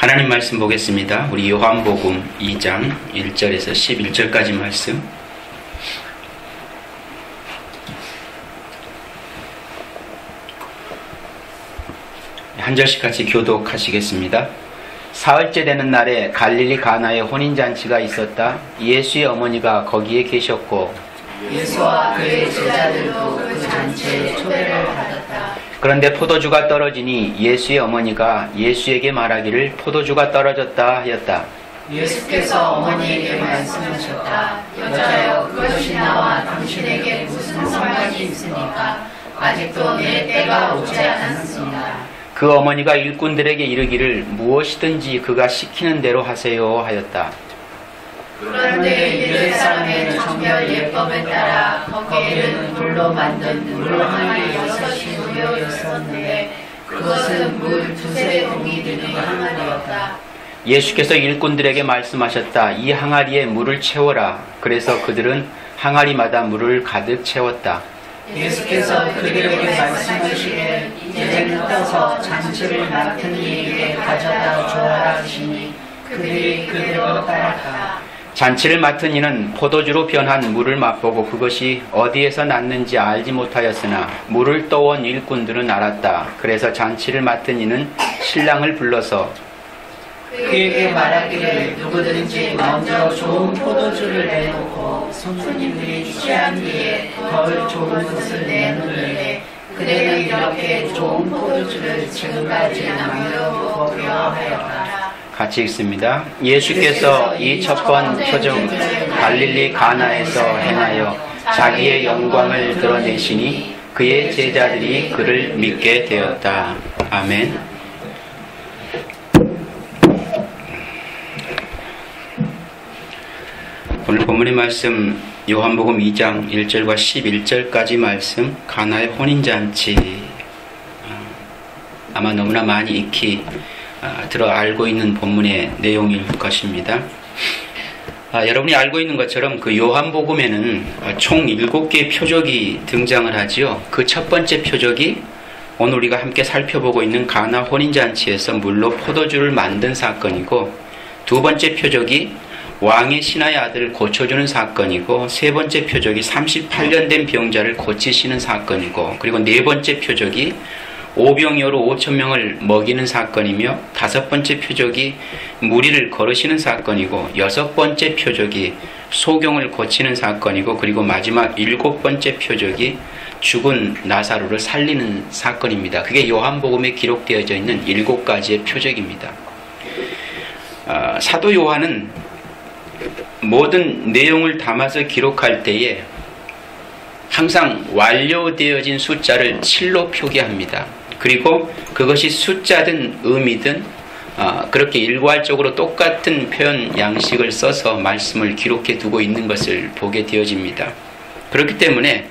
하나님 말씀 보겠습니다. 우리 요한복음 2장 1절에서 11절까지 말씀. 한 절씩 같이 교독하시겠습니다. 사흘째 되는 날에 갈릴리 가나에 혼인잔치가 있었다. 예수의 어머니가 거기에 계셨고 예수와 그의 제자들도 그 잔치에 초대를 받았다. 그런데 포도주가 떨어지니 예수의 어머니가 예수에게 말하기를 포도주가 떨어졌다 하였다. 예수께서 어머니에게 말씀하셨다. 여자여, 그것이 나와 당신에게 무슨 상관이 있습니까? 아직도 내 때가 오지 않았습니다. 그 어머니가 일꾼들에게 이르기를 무엇이든지 그가 시키는 대로 하세요 하였다. 그런데 유대 사람의 정결 예법에 따라 거기에는 돌로 만든 물 항아리 6이 놓여 있었는데 그것은 물 2-3 동이 드는 항아리였다. 예수께서 일꾼들에게 말씀하셨다. 이 항아리에 물을 채워라. 그래서 그들은 항아리마다 물을 가득 채웠다. 예수께서 그들에게 말씀하시기를 이제는 떠서 잔치를 맡은 이에게 가져다 주어라 하시니 그들이 그대로 따랐다. 잔치를 맡은 이는 포도주로 변한 물을 맛보고 그것이 어디에서 났는지 알지 못하였으나 물을 떠온 일꾼들은 알았다. 그래서 잔치를 맡은 이는 신랑을 불러서 그에게 말하기를 누구든지 먼저 좋은 포도주를 내놓고 손님들이 취한 뒤에 덜 좋은 것을 내놓는데 그대는 이렇게 좋은 포도주를 지금까지 남겨두었으려 하였다. 같이 읽습니다. 예수께서 이 첫 번 표적 갈릴리 가나에서 행하여 자기의 영광을 드러내시니 그의 제자들이 그를 믿게 되었다. 아멘. 오늘 본문의 말씀 요한복음 2장 1절과 11절까지 말씀 가나의 혼인잔치. 아마 너무나 많이 익히 들어 알고 있는 본문의 내용일 것입니다. 여러분이 알고 있는 것처럼 그 요한복음에는 총 7개의 표적이 등장을 하지요. 그 첫 번째 표적이 오늘 우리가 함께 살펴보고 있는 가나 혼인잔치에서 물로 포도주를 만든 사건이고, 두 번째 표적이 왕의 신하의 아들을 고쳐주는 사건이고, 세 번째 표적이 38년 된 병자를 고치시는 사건이고, 그리고 네 번째 표적이 오병이어로 5,000명을 먹이는 사건이며, 다섯 번째 표적이 무리를 걸으시는 사건이고, 여섯 번째 표적이 소경을 고치는 사건이고, 그리고 마지막 일곱 번째 표적이 죽은 나사로를 살리는 사건입니다. 그게 요한복음에 기록되어져 있는 7가지의 표적입니다. 사도 요한은 모든 내용을 담아서 기록할 때에 항상 완료되어진 숫자를 7로 표기합니다. 그리고 그것이 숫자든 의미든 그렇게 일괄적으로 똑같은 표현 양식을 써서 말씀을 기록해 두고 있는 것을 보게 되어집니다. 그렇기 때문에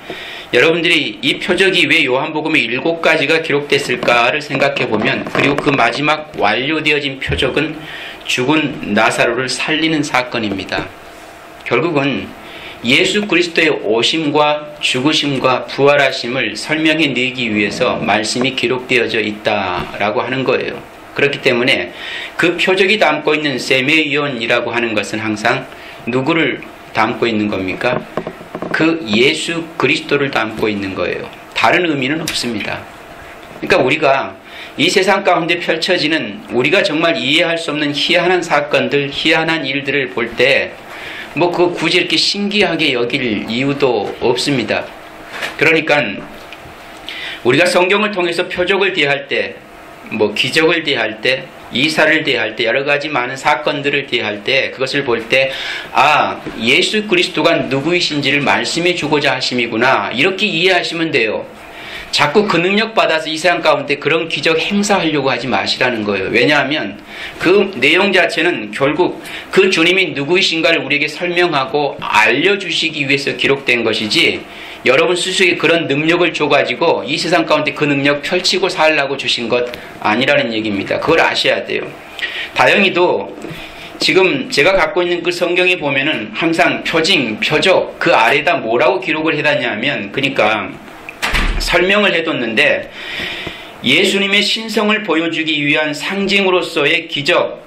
여러분들이 이 표적이 왜 요한복음에 7가지가 기록됐을까를 생각해 보면, 그리고 그 마지막 완료되어진 표적은 죽은 나사로를 살리는 사건입니다. 결국은 예수 그리스도의 오심과 죽으심과 부활하심을 설명해 내기 위해서 말씀이 기록되어져 있다라고 하는 거예요. 그렇기 때문에 그 표적이 담고 있는 세메이온이라고 하는 것은 항상 누구를 담고 있는 겁니까? 그 예수 그리스도를 담고 있는 거예요. 다른 의미는 없습니다. 그러니까 우리가 이 세상 가운데 펼쳐지는 우리가 정말 이해할 수 없는 희한한 사건들, 희한한 일들을 볼 때 그 굳이 이렇게 신기하게 여길 이유도 없습니다. 그러니까 우리가 성경을 통해서 표적을 대할 때, 기적을 대할 때, 이사를 대할 때, 여러 가지 많은 사건들을 대할 때, 그것을 볼 때, 예수 그리스도가 누구이신지를 말씀해 주고자 하심이구나, 이렇게 이해하시면 돼요. 자꾸 그 능력 받아서 이 세상 가운데 그런 기적 행사하려고 하지 마시라는 거예요. 왜냐하면 그 내용 자체는 결국 그 주님이 누구이신가를 우리에게 설명하고 알려주시기 위해서 기록된 것이지, 여러분 스스로에게 그런 능력을 줘가지고 이 세상 가운데 그 능력 펼치고 살라고 주신 것 아니라는 얘기입니다. 그걸 아셔야 돼요. 다행히도 지금 제가 갖고 있는 그 성경에 보면은 항상 표징, 표적 그 아래다 뭐라고 기록을 해놨냐면, 그러니까 설명을 해뒀는데 예수님의 신성을 보여주기 위한 상징으로서의 기적,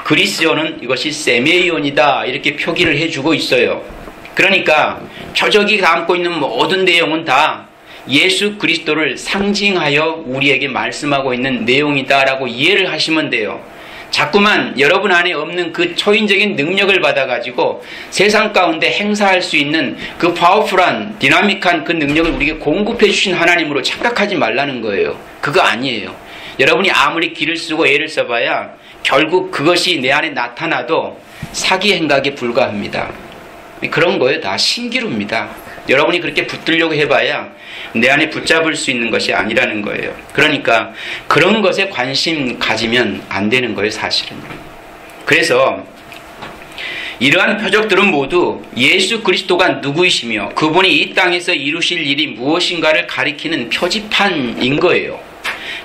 그리스어는 이것이 세메이온이다 이렇게 표기를 해주고 있어요. 그러니까 표적이 담고 있는 모든 내용은 다 예수 그리스도를 상징하여 우리에게 말씀하고 있는 내용이다라고 이해를 하시면 돼요. 자꾸만 여러분 안에 없는 그 초인적인 능력을 받아가지고 세상 가운데 행사할 수 있는 그 파워풀한 디나믹한 그 능력을 우리에게 공급해 주신 하나님으로 착각하지 말라는 거예요. 그거 아니에요. 여러분이 아무리 기를 쓰고 애를 써봐야 결국 그것이 내 안에 나타나도 사기 행각에 불과합니다. 그런 거예요. 다 신기루입니다. 여러분이 그렇게 붙들려고 해봐야 내 안에 붙잡을 수 있는 것이 아니라는 거예요. 그러니까 그런 것에 관심 가지면 안 되는 거예요, 사실은요. 그래서 이러한 표적들은 모두 예수 그리스도가 누구이시며 그분이 이 땅에서 이루실 일이 무엇인가를 가리키는 표지판인 거예요.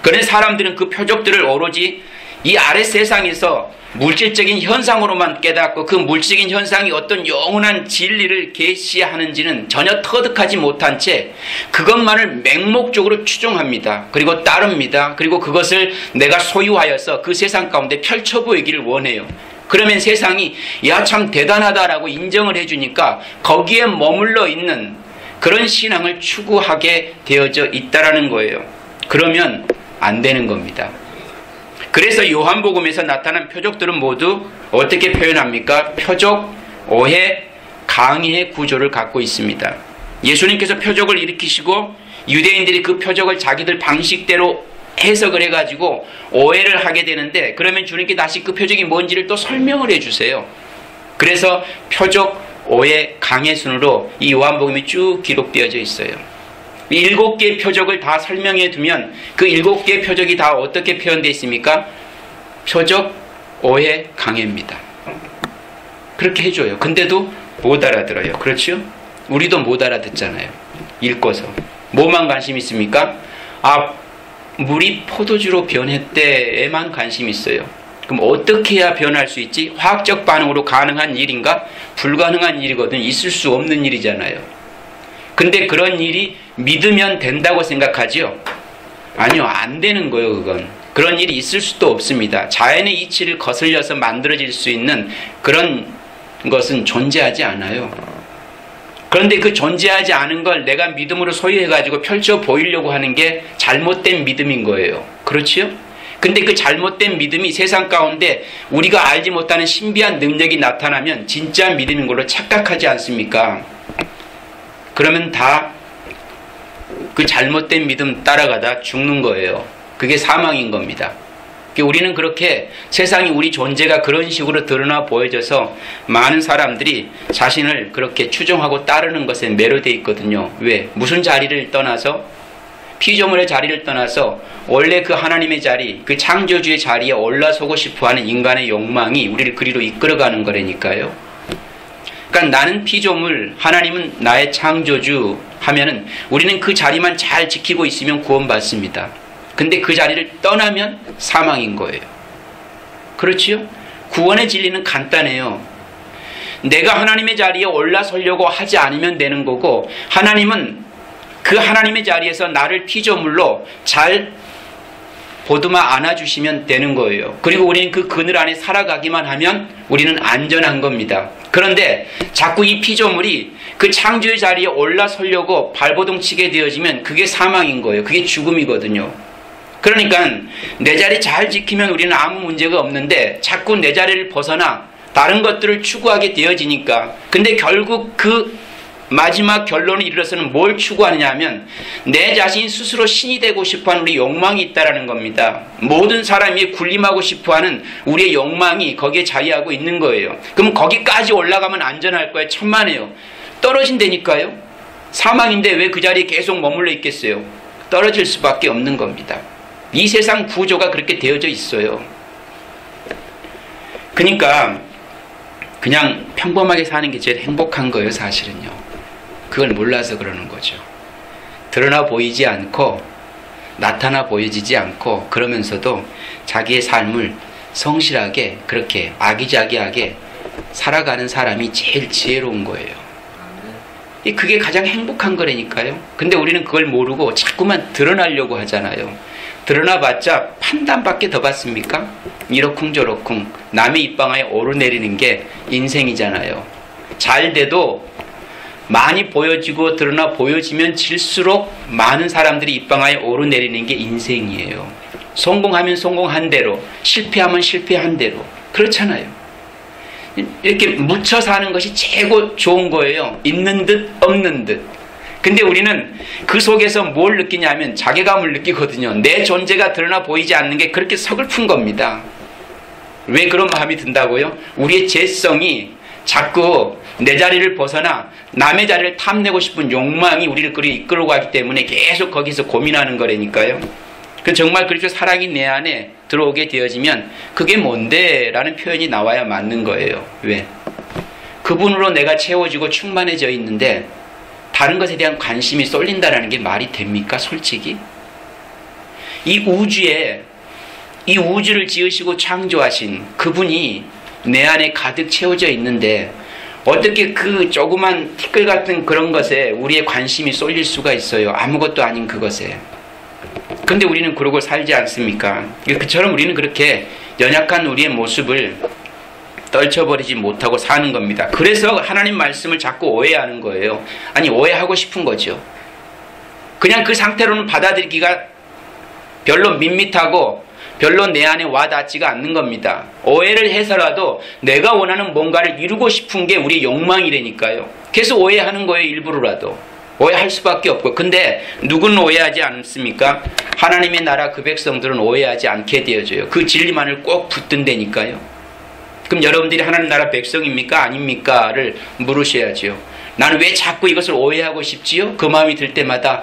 그런데 사람들은 그 표적들을 오로지 이 아래 세상에서 물질적인 현상으로만 깨닫고 그 물질적인 현상이 어떤 영원한 진리를 계시하는지는 전혀 터득하지 못한 채 그것만을 맹목적으로 추종합니다. 그리고 따릅니다. 그리고 그것을 내가 소유하여서 그 세상 가운데 펼쳐 보이기를 원해요. 그러면 세상이 야, 참 대단하다라고 인정을 해주니까 거기에 머물러 있는 그런 신앙을 추구하게 되어져 있다라는 거예요. 그러면 안 되는 겁니다. 그래서 요한복음에서 나타난 표적들은 모두 어떻게 표현합니까? 표적, 오해, 강의의 구조를 갖고 있습니다. 예수님께서 표적을 일으키시고 유대인들이 그 표적을 자기들 방식대로 해석을 해가지고 오해를 하게 되는데, 그러면 주님께 다시 그 표적이 뭔지를 또 설명을 해주세요. 그래서 표적, 오해, 강의 순으로 이 요한복음이 쭉 기록되어져 있어요. 7개의 표적을 다 설명해 두면 그 7개의 표적이 다 어떻게 표현되어 있습니까? 표적, 오해, 강해입니다. 그렇게 해줘요. 근데도 못 알아들어요. 그렇죠? 우리도 못 알아듣잖아요. 읽고서. 뭐만 관심 있습니까? 아, 물이 포도주로 변했대에만 관심이 있어요. 그럼 어떻게 해야 변할 수 있지? 화학적 반응으로 가능한 일인가? 불가능한 일이거든. 있을 수 없는 일이잖아요. 근데 그런 일이 믿으면 된다고 생각하지요? 아니요, 안 되는 거예요, 그건. 그런 일이 있을 수도 없습니다. 자연의 이치를 거슬려서 만들어질 수 있는 그런 것은 존재하지 않아요. 그런데 그 존재하지 않은 걸 내가 믿음으로 소유해가지고 펼쳐 보이려고 하는 게 잘못된 믿음인 거예요. 그렇지요? 근데 그 잘못된 믿음이 세상 가운데 우리가 알지 못하는 신비한 능력이 나타나면 진짜 믿음인 걸로 착각하지 않습니까? 그러면 다 그 잘못된 믿음 따라가다 죽는 거예요. 그게 사망인 겁니다. 우리는 그렇게 세상이 우리 존재가 그런 식으로 드러나 보여져서 많은 사람들이 자신을 그렇게 추종하고 따르는 것에 매료되어 있거든요. 왜? 무슨 자리를 떠나서? 피조물의 자리를 떠나서 원래 그 하나님의 자리, 그 창조주의 자리에 올라서고 싶어하는 인간의 욕망이 우리를 그리로 이끌어가는 거라니까요. 그러니까 나는 피조물, 하나님은 나의 창조주 하면은 우리는 그 자리만 잘 지키고 있으면 구원받습니다. 근데 그 자리를 떠나면 사망인 거예요. 그렇지요? 구원의 진리는 간단해요. 내가 하나님의 자리에 올라서려고 하지 않으면 되는 거고, 하나님은 그 하나님의 자리에서 나를 피조물로 잘 보듬어 안아주시면 되는 거예요. 그리고 우리는 그 그늘 안에 살아가기만 하면 우리는 안전한 겁니다. 그런데 자꾸 이 피조물이 그 창조의 자리에 올라서려고 발버둥 치게 되어지면 그게 사망인 거예요. 그게 죽음이거든요. 그러니까 내 자리 잘 지키면 우리는 아무 문제가 없는데 자꾸 내 자리를 벗어나 다른 것들을 추구하게 되어지니까, 근데 결국 그 마지막 결론을 이르러서는 뭘 추구하느냐 하면 내 자신 스스로 신이 되고 싶어하는 우리 욕망이 있다라는 겁니다. 모든 사람이 군림하고 싶어하는 우리의 욕망이 거기에 자리하고 있는 거예요. 그럼 거기까지 올라가면 안전할 거예요? 천만에요. 떨어진다니까요. 사망인데 왜 그 자리에 계속 머물러 있겠어요? 떨어질 수밖에 없는 겁니다. 이 세상 구조가 그렇게 되어져 있어요. 그러니까 그냥 평범하게 사는 게 제일 행복한 거예요, 사실은요. 그걸 몰라서 그러는 거죠. 드러나 보이지 않고 나타나 보여지지 않고 그러면서도 자기의 삶을 성실하게 그렇게 아기자기하게 살아가는 사람이 제일 지혜로운 거예요. 그게 가장 행복한 거라니까요. 근데 우리는 그걸 모르고 자꾸만 드러나려고 하잖아요. 드러나봤자 판단밖에 더 받습니까? 이러쿵저러쿵 남의 입방아에 오르내리는 게 인생이잖아요. 잘 돼도 많이 보여지고 드러나 보여지면 질수록 많은 사람들이 입방아에 오르내리는 게 인생이에요. 성공하면 성공한 대로, 실패하면 실패한 대로. 그렇잖아요. 이렇게 묻혀 사는 것이 최고 좋은 거예요. 있는 듯 없는 듯. 근데 우리는 그 속에서 뭘 느끼냐면 자괴감을 느끼거든요. 내 존재가 드러나 보이지 않는 게 그렇게 서글픈 겁니다. 왜 그런 마음이 든다고요? 우리의 죄성이 자꾸 내 자리를 벗어나 남의 자리를 탐내고 싶은 욕망이 우리를 이끌고 가기 때문에 계속 거기서 고민하는 거라니까요. 정말 그렇게 사랑이 내 안에 들어오게 되어지면 그게 뭔데? 라는 표현이 나와야 맞는 거예요. 왜? 그분으로 내가 채워지고 충만해져 있는데 다른 것에 대한 관심이 쏠린다라는 게 말이 됩니까? 솔직히? 이 우주를 지으시고 창조하신 그분이 내 안에 가득 채워져 있는데 어떻게 그 조그만 티끌 같은 그런 것에 우리의 관심이 쏠릴 수가 있어요? 아무것도 아닌 그것에. 근데 우리는 그러고 살지 않습니까? 그처럼 우리는 그렇게 연약한 우리의 모습을 떨쳐버리지 못하고 사는 겁니다. 그래서 하나님 말씀을 자꾸 오해하는 거예요. 아니, 오해하고 싶은 거죠. 그냥 그 상태로는 받아들이기가 별로 밋밋하고 별로 내 안에 와닿지가 않는 겁니다. 오해를 해서라도 내가 원하는 뭔가를 이루고 싶은 게 우리 욕망이라니까요. 그래서 오해하는 거예요. 일부러라도. 오해할 수밖에 없고. 근데 누구는 오해하지 않습니까? 하나님의 나라 그 백성들은 오해하지 않게 되어져요. 그 진리만을 꼭 붙든다니까요. 그럼 여러분들이 하나님 나라 백성입니까? 아닙니까?를 물으셔야죠. 나는 왜 자꾸 이것을 오해하고 싶지요? 그 마음이 들 때마다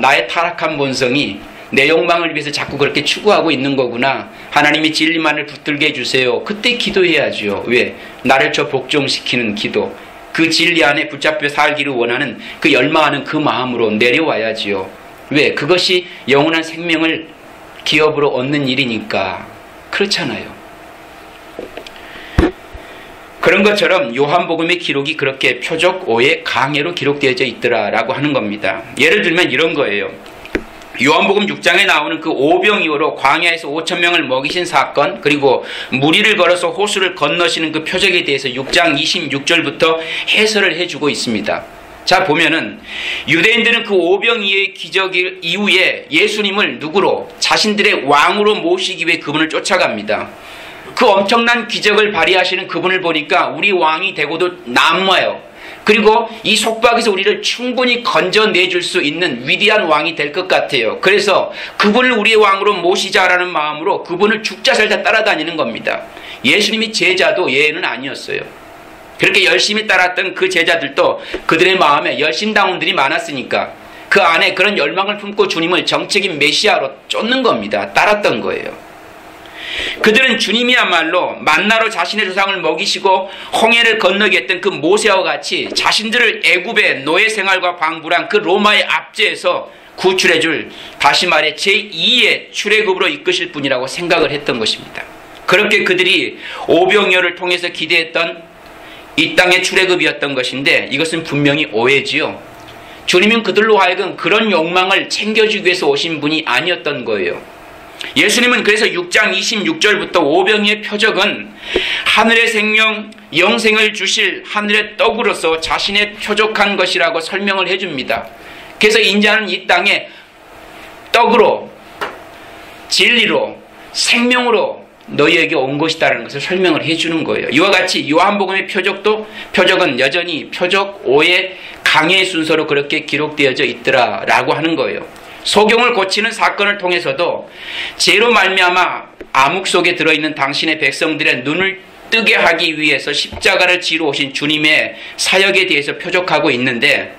나의 타락한 본성이 내 욕망을 위해서 자꾸 그렇게 추구하고 있는 거구나. 하나님이 진리만을 붙들게 해주세요. 그때 기도해야죠. 왜? 나를 저 복종시키는 기도. 그 진리 안에 붙잡혀 살기를 원하는 그 열망하는 그 마음으로 내려와야지요. 왜? 그것이 영원한 생명을 기업으로 얻는 일이니까. 그렇잖아요. 그런 것처럼 요한복음의 기록이 그렇게 표적 오해 강해로 기록되어져 있더라라고 하는 겁니다. 예를 들면 이런 거예요. 요한복음 6장에 나오는 그 오병이어로 광야에서 5,000명을 먹이신 사건, 그리고 무리를 걸어서 호수를 건너시는 그 표적에 대해서 6장 26절부터 해설을 해주고 있습니다. 자, 보면은 유대인들은 그 오병이어의 기적 이후에 예수님을 누구로? 자신들의 왕으로 모시기 위해 그분을 쫓아갑니다. 그 엄청난 기적을 발휘하시는 그분을 보니까 우리 왕이 되고도 남아요. 그리고 이 속박에서 우리를 충분히 건져내줄 수 있는 위대한 왕이 될 것 같아요. 그래서 그분을 우리의 왕으로 모시자라는 마음으로 그분을 죽자 살자 따라다니는 겁니다. 예수님이 제자도 예외는 아니었어요. 그렇게 열심히 따랐던 그 제자들도 그들의 마음에 열심당원들이 많았으니까 그 안에 그런 열망을 품고 주님을 정책인 메시아로 쫓는 겁니다. 따랐던 거예요. 그들은 주님이야말로 만나로 자신의 조상을 먹이시고 홍해를 건너게 했던 그 모세와 같이 자신들을 애굽의 노예 생활과 방불한 그 로마의 압제에서 구출해줄, 다시 말해 제2의 출애굽으로 이끄실 분이라고 생각을 했던 것입니다. 그렇게 그들이 오병이어를 통해서 기대했던 이 땅의 출애굽이었던 것인데 이것은 분명히 오해지요. 주님은 그들로 하여금 그런 욕망을 챙겨주기 위해서 오신 분이 아니었던 거예요. 예수님은 그래서 6장 26절부터 오병이의 표적은 하늘의 생명, 영생을 주실 하늘의 떡으로서 자신의 표적한 것이라고 설명을 해줍니다. 그래서 인자는 이 땅에 떡으로, 진리로, 생명으로 너희에게 온 것이다라는 것을 설명을 해주는 거예요. 이와 같이 요한복음의 표적은 여전히 표적 5의 강의 순서로 그렇게 기록되어져 있더라라고 하는 거예요. 소경을 고치는 사건을 통해서도 죄로 말미암아 암흑 속에 들어있는 당신의 백성들의 눈을 뜨게 하기 위해서 십자가를 지러 오신 주님의 사역에 대해서 표적하고 있는데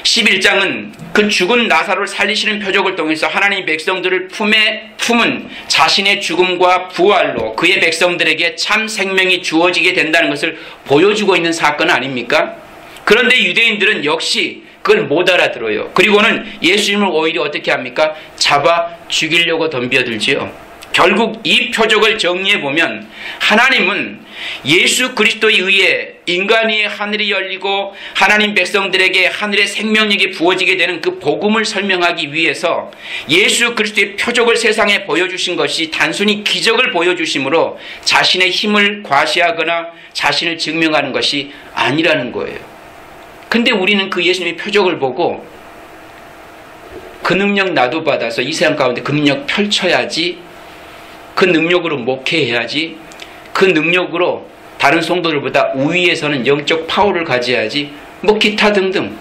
11장은 그 죽은 나사로를 살리시는 표적을 통해서 하나님 백성들을 품은 자신의 죽음과 부활로 그의 백성들에게 참 생명이 주어지게 된다는 것을 보여주고 있는 사건 아닙니까? 그런데 유대인들은 역시 그걸 못 알아들어요. 그리고는 예수님을 오히려 어떻게 합니까? 잡아 죽이려고 덤벼들지요. 결국 이 표적을 정리해 보면 하나님은 예수 그리스도에 의해 인간 위에 하늘이 열리고 하나님 백성들에게 하늘의 생명력이 부어지게 되는 그 복음을 설명하기 위해서 예수 그리스도의 표적을 세상에 보여주신 것이 단순히 기적을 보여주심으로 자신의 힘을 과시하거나 자신을 증명하는 것이 아니라는 거예요. 근데 우리는 그 예수님의 표적을 보고 그 능력 나도 받아서 이 세상 가운데 그 능력 펼쳐야지, 그 능력으로 목회해야지, 그 능력으로 다른 성도들보다 우위에서는 영적 파워를 가져야지, 뭐 기타 등등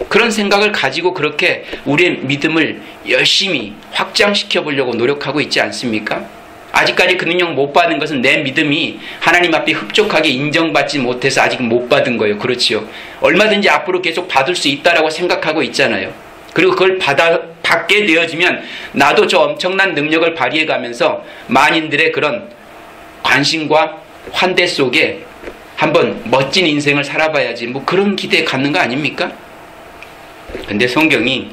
그런 생각을 가지고 그렇게 우리의 믿음을 열심히 확장시켜 보려고 노력하고 있지 않습니까? 아직까지 그 능력 못 받은 것은 내 믿음이 하나님 앞에 흡족하게 인정받지 못해서 아직 못 받은 거예요. 그렇지요? 얼마든지 앞으로 계속 받을 수 있다라고 생각하고 있잖아요. 그리고 그걸 받게 되어지면 나도 저 엄청난 능력을 발휘해 가면서 만인들의 그런 관심과 환대 속에 한번 멋진 인생을 살아봐야지, 뭐 그런 기대에 갖는 거 아닙니까? 근데 성경이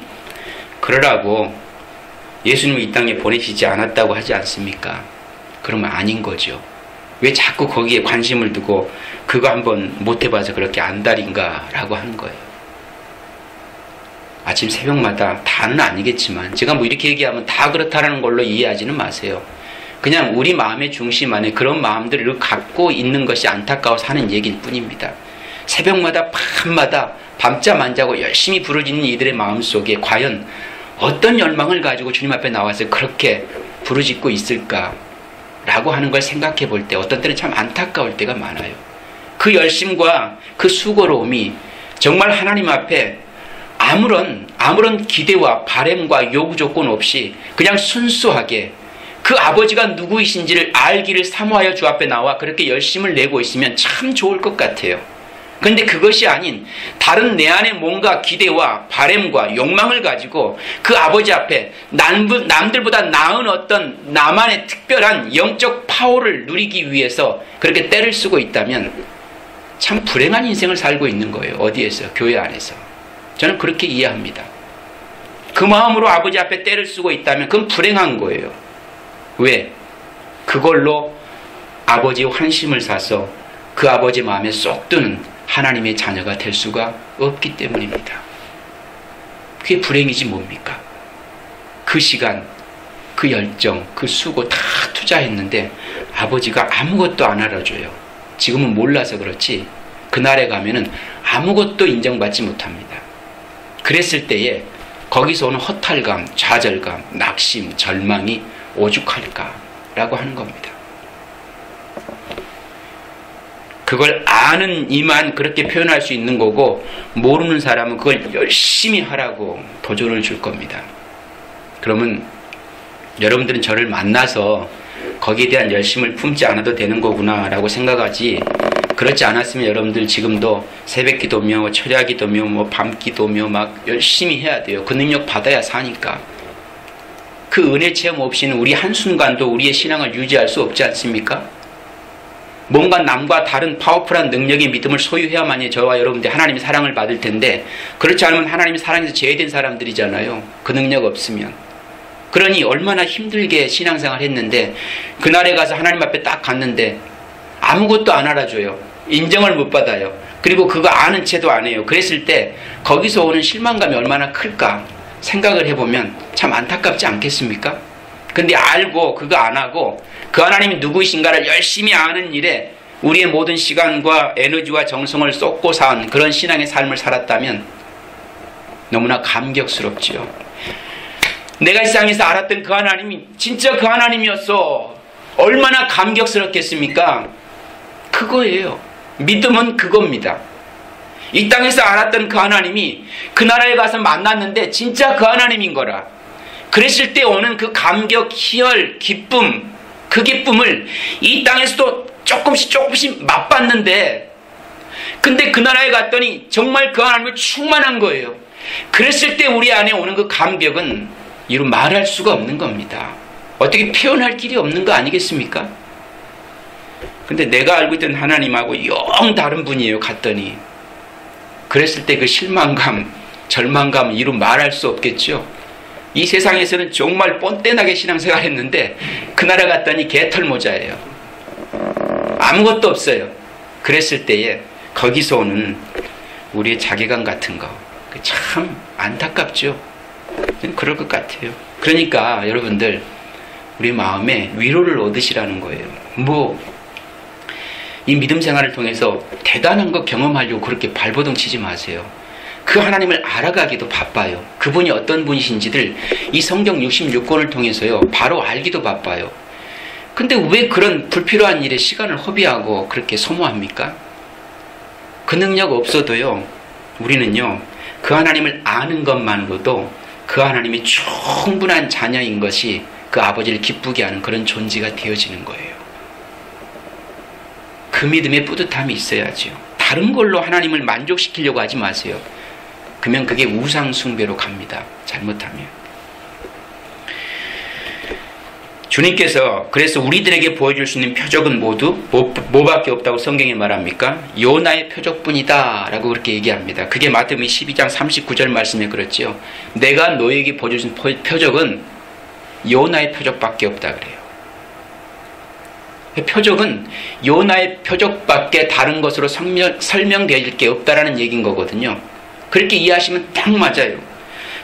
그러라고 예수님을 이 땅에 보내시지 않았다고 하지 않습니까? 그러면 아닌 거죠. 왜 자꾸 거기에 관심을 두고 그거 한번 못 해봐서 그렇게 안달인가 라고 하는 거예요. 아침 새벽마다 다는 아니겠지만 제가 뭐 이렇게 얘기하면 다 그렇다라는 걸로 이해하지는 마세요. 그냥 우리 마음의 중심 안에 그런 마음들을 갖고 있는 것이 안타까워서 하는 얘기일 뿐입니다. 새벽마다 밤마다 밤잠 안 자고 열심히 부르짖는 이들의 마음속에 과연 어떤 열망을 가지고 주님 앞에 나와서 그렇게 부르짖고 있을까라고 하는 걸 생각해 볼 때 어떤 때는 참 안타까울 때가 많아요. 그 열심과 그 수고로움이 정말 하나님 앞에 아무런 기대와 바램과 요구 조건 없이 그냥 순수하게 그 아버지가 누구이신지를 알기를 사모하여 주 앞에 나와 그렇게 열심을 내고 있으면 참 좋을 것 같아요. 그런데 그것이 아닌 다른 내 안에 뭔가 기대와 바램과 욕망을 가지고 그 아버지 앞에 남들보다 나은 어떤 나만의 특별한 영적 파워를 누리기 위해서 그렇게 때를 쓰고 있다면 참 불행한 인생을 살고 있는 거예요. 어디에서? 교회 안에서. 저는 그렇게 이해합니다. 그 마음으로 아버지 앞에 때를 쓰고 있다면 그건 불행한 거예요. 왜? 그걸로 아버지의 환심을 사서 그 아버지 마음에 쏙 드는 하나님의 자녀가 될 수가 없기 때문입니다. 그게 불행이지 뭡니까? 그 시간, 그 열정, 그 수고 다 투자했는데 아버지가 아무것도 안 알아줘요. 지금은 몰라서 그렇지 그날에 가면은 아무것도 인정받지 못합니다. 그랬을 때에 거기서 오는 허탈감, 좌절감, 낙심, 절망이 오죽할까라고 하는 겁니다. 그걸 아는 이만 그렇게 표현할 수 있는 거고 모르는 사람은 그걸 열심히 하라고 도전을 줄 겁니다. 그러면 여러분들은 저를 만나서 거기에 대한 열심을 품지 않아도 되는 거구나 라고 생각하지, 그렇지 않았으면 여러분들 지금도 새벽기도며 철야기도며 뭐 밤기도며 막 열심히 해야 돼요. 그 능력 받아야 사니까. 그 은혜 체험 없이는 우리 한순간도 우리의 신앙을 유지할 수 없지 않습니까? 뭔가 남과 다른 파워풀한 능력의 믿음을 소유해야만이 저와 여러분들이 하나님의 사랑을 받을 텐데, 그렇지 않으면 하나님의 사랑에서 제외된 사람들이잖아요. 그 능력 없으면. 그러니 얼마나 힘들게 신앙생활 했는데 그날에 가서 하나님 앞에 딱 갔는데 아무것도 안 알아줘요. 인정을 못 받아요. 그리고 그거 아는 채도 안 해요. 그랬을 때 거기서 오는 실망감이 얼마나 클까 생각을 해보면 참 안타깝지 않겠습니까? 근데 알고 그거 안 하고 그 하나님이 누구이신가를 열심히 아는 일에 우리의 모든 시간과 에너지와 정성을 쏟고 산 그런 신앙의 삶을 살았다면 너무나 감격스럽지요. 내가 이 세상에서 알았던 그 하나님이 진짜 그 하나님이었어. 얼마나 감격스럽겠습니까? 그거예요. 믿음은 그겁니다. 이 땅에서 알았던 그 하나님이 그 나라에 가서 만났는데 진짜 그 하나님인 거라. 그랬을 때 오는 그 감격, 희열, 기쁨, 그 기쁨을 이 땅에서도 조금씩 맛봤는데, 근데 그 나라에 갔더니 정말 그 하나님을 충만한 거예요. 그랬을 때 우리 안에 오는 그 감격은 이루 말할 수가 없는 겁니다. 어떻게 표현할 길이 없는 거 아니겠습니까? 근데 내가 알고 있던 하나님하고 영 다른 분이에요. 갔더니 그랬을 때 그 실망감, 절망감 이루 말할 수 없겠죠. 이 세상에서는 정말 뻔뻔하게 신앙생활 했는데 그 나라 갔더니 개털모자예요. 아무것도 없어요. 그랬을 때에 거기서 오는 우리의 자괴감 같은 거 참 안타깝죠. 그럴 것 같아요. 그러니까 여러분들 우리 마음에 위로를 얻으시라는 거예요. 이 믿음 생활을 통해서 대단한 거 경험하려고 그렇게 발버둥 치지 마세요. 그 하나님을 알아가기도 바빠요. 그분이 어떤 분이신지를 이 성경 66권을 통해서요 바로 알기도 바빠요. 근데 왜 그런 불필요한 일에 시간을 허비하고 그렇게 소모합니까? 그 능력 없어도요 우리는요 그 하나님을 아는 것만으로도 그 하나님이 충분한 자녀인 것이 그 아버지를 기쁘게 하는 그런 존재가 되어지는 거예요. 그 믿음의 뿌듯함이 있어야죠. 다른 걸로 하나님을 만족시키려고 하지 마세요. 그러면 그게 우상 숭배로 갑니다. 잘못하면. 주님께서 그래서 우리들에게 보여줄 수 있는 표적은 모두 뭐밖에 없다고 성경에 말합니까? 요나의 표적뿐이다 라고 그렇게 얘기합니다. 그게 마태복음 12장 39절 말씀에 그렇죠. 내가 너에게 보여줄 수 있는 표적은 요나의 표적밖에 없다 그래요. 표적은 요나의 표적밖에 다른 것으로 설명될 게 없다라는 얘기인 거거든요. 그렇게 이해하시면 딱 맞아요.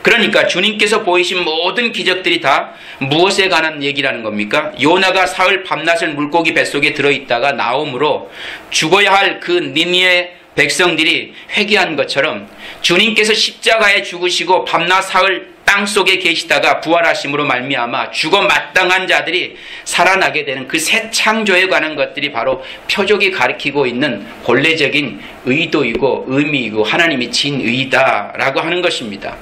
그러니까 주님께서 보이신 모든 기적들이 다 무엇에 관한 얘기라는 겁니까? 요나가 사흘 밤낮을 물고기 뱃속에 들어있다가 나옴으로 죽어야 할 그 니느웨 백성들이 회개한 것처럼 주님께서 십자가에 죽으시고 밤낮 사흘 땅속에 계시다가 부활하심으로 말미암아 죽어 마땅한 자들이 살아나게 되는 그 새 창조에 관한 것들이 바로 표적이 가리키고 있는 본래적인 의도이고 의미이고 하나님이 진의다라고 하는 것입니다.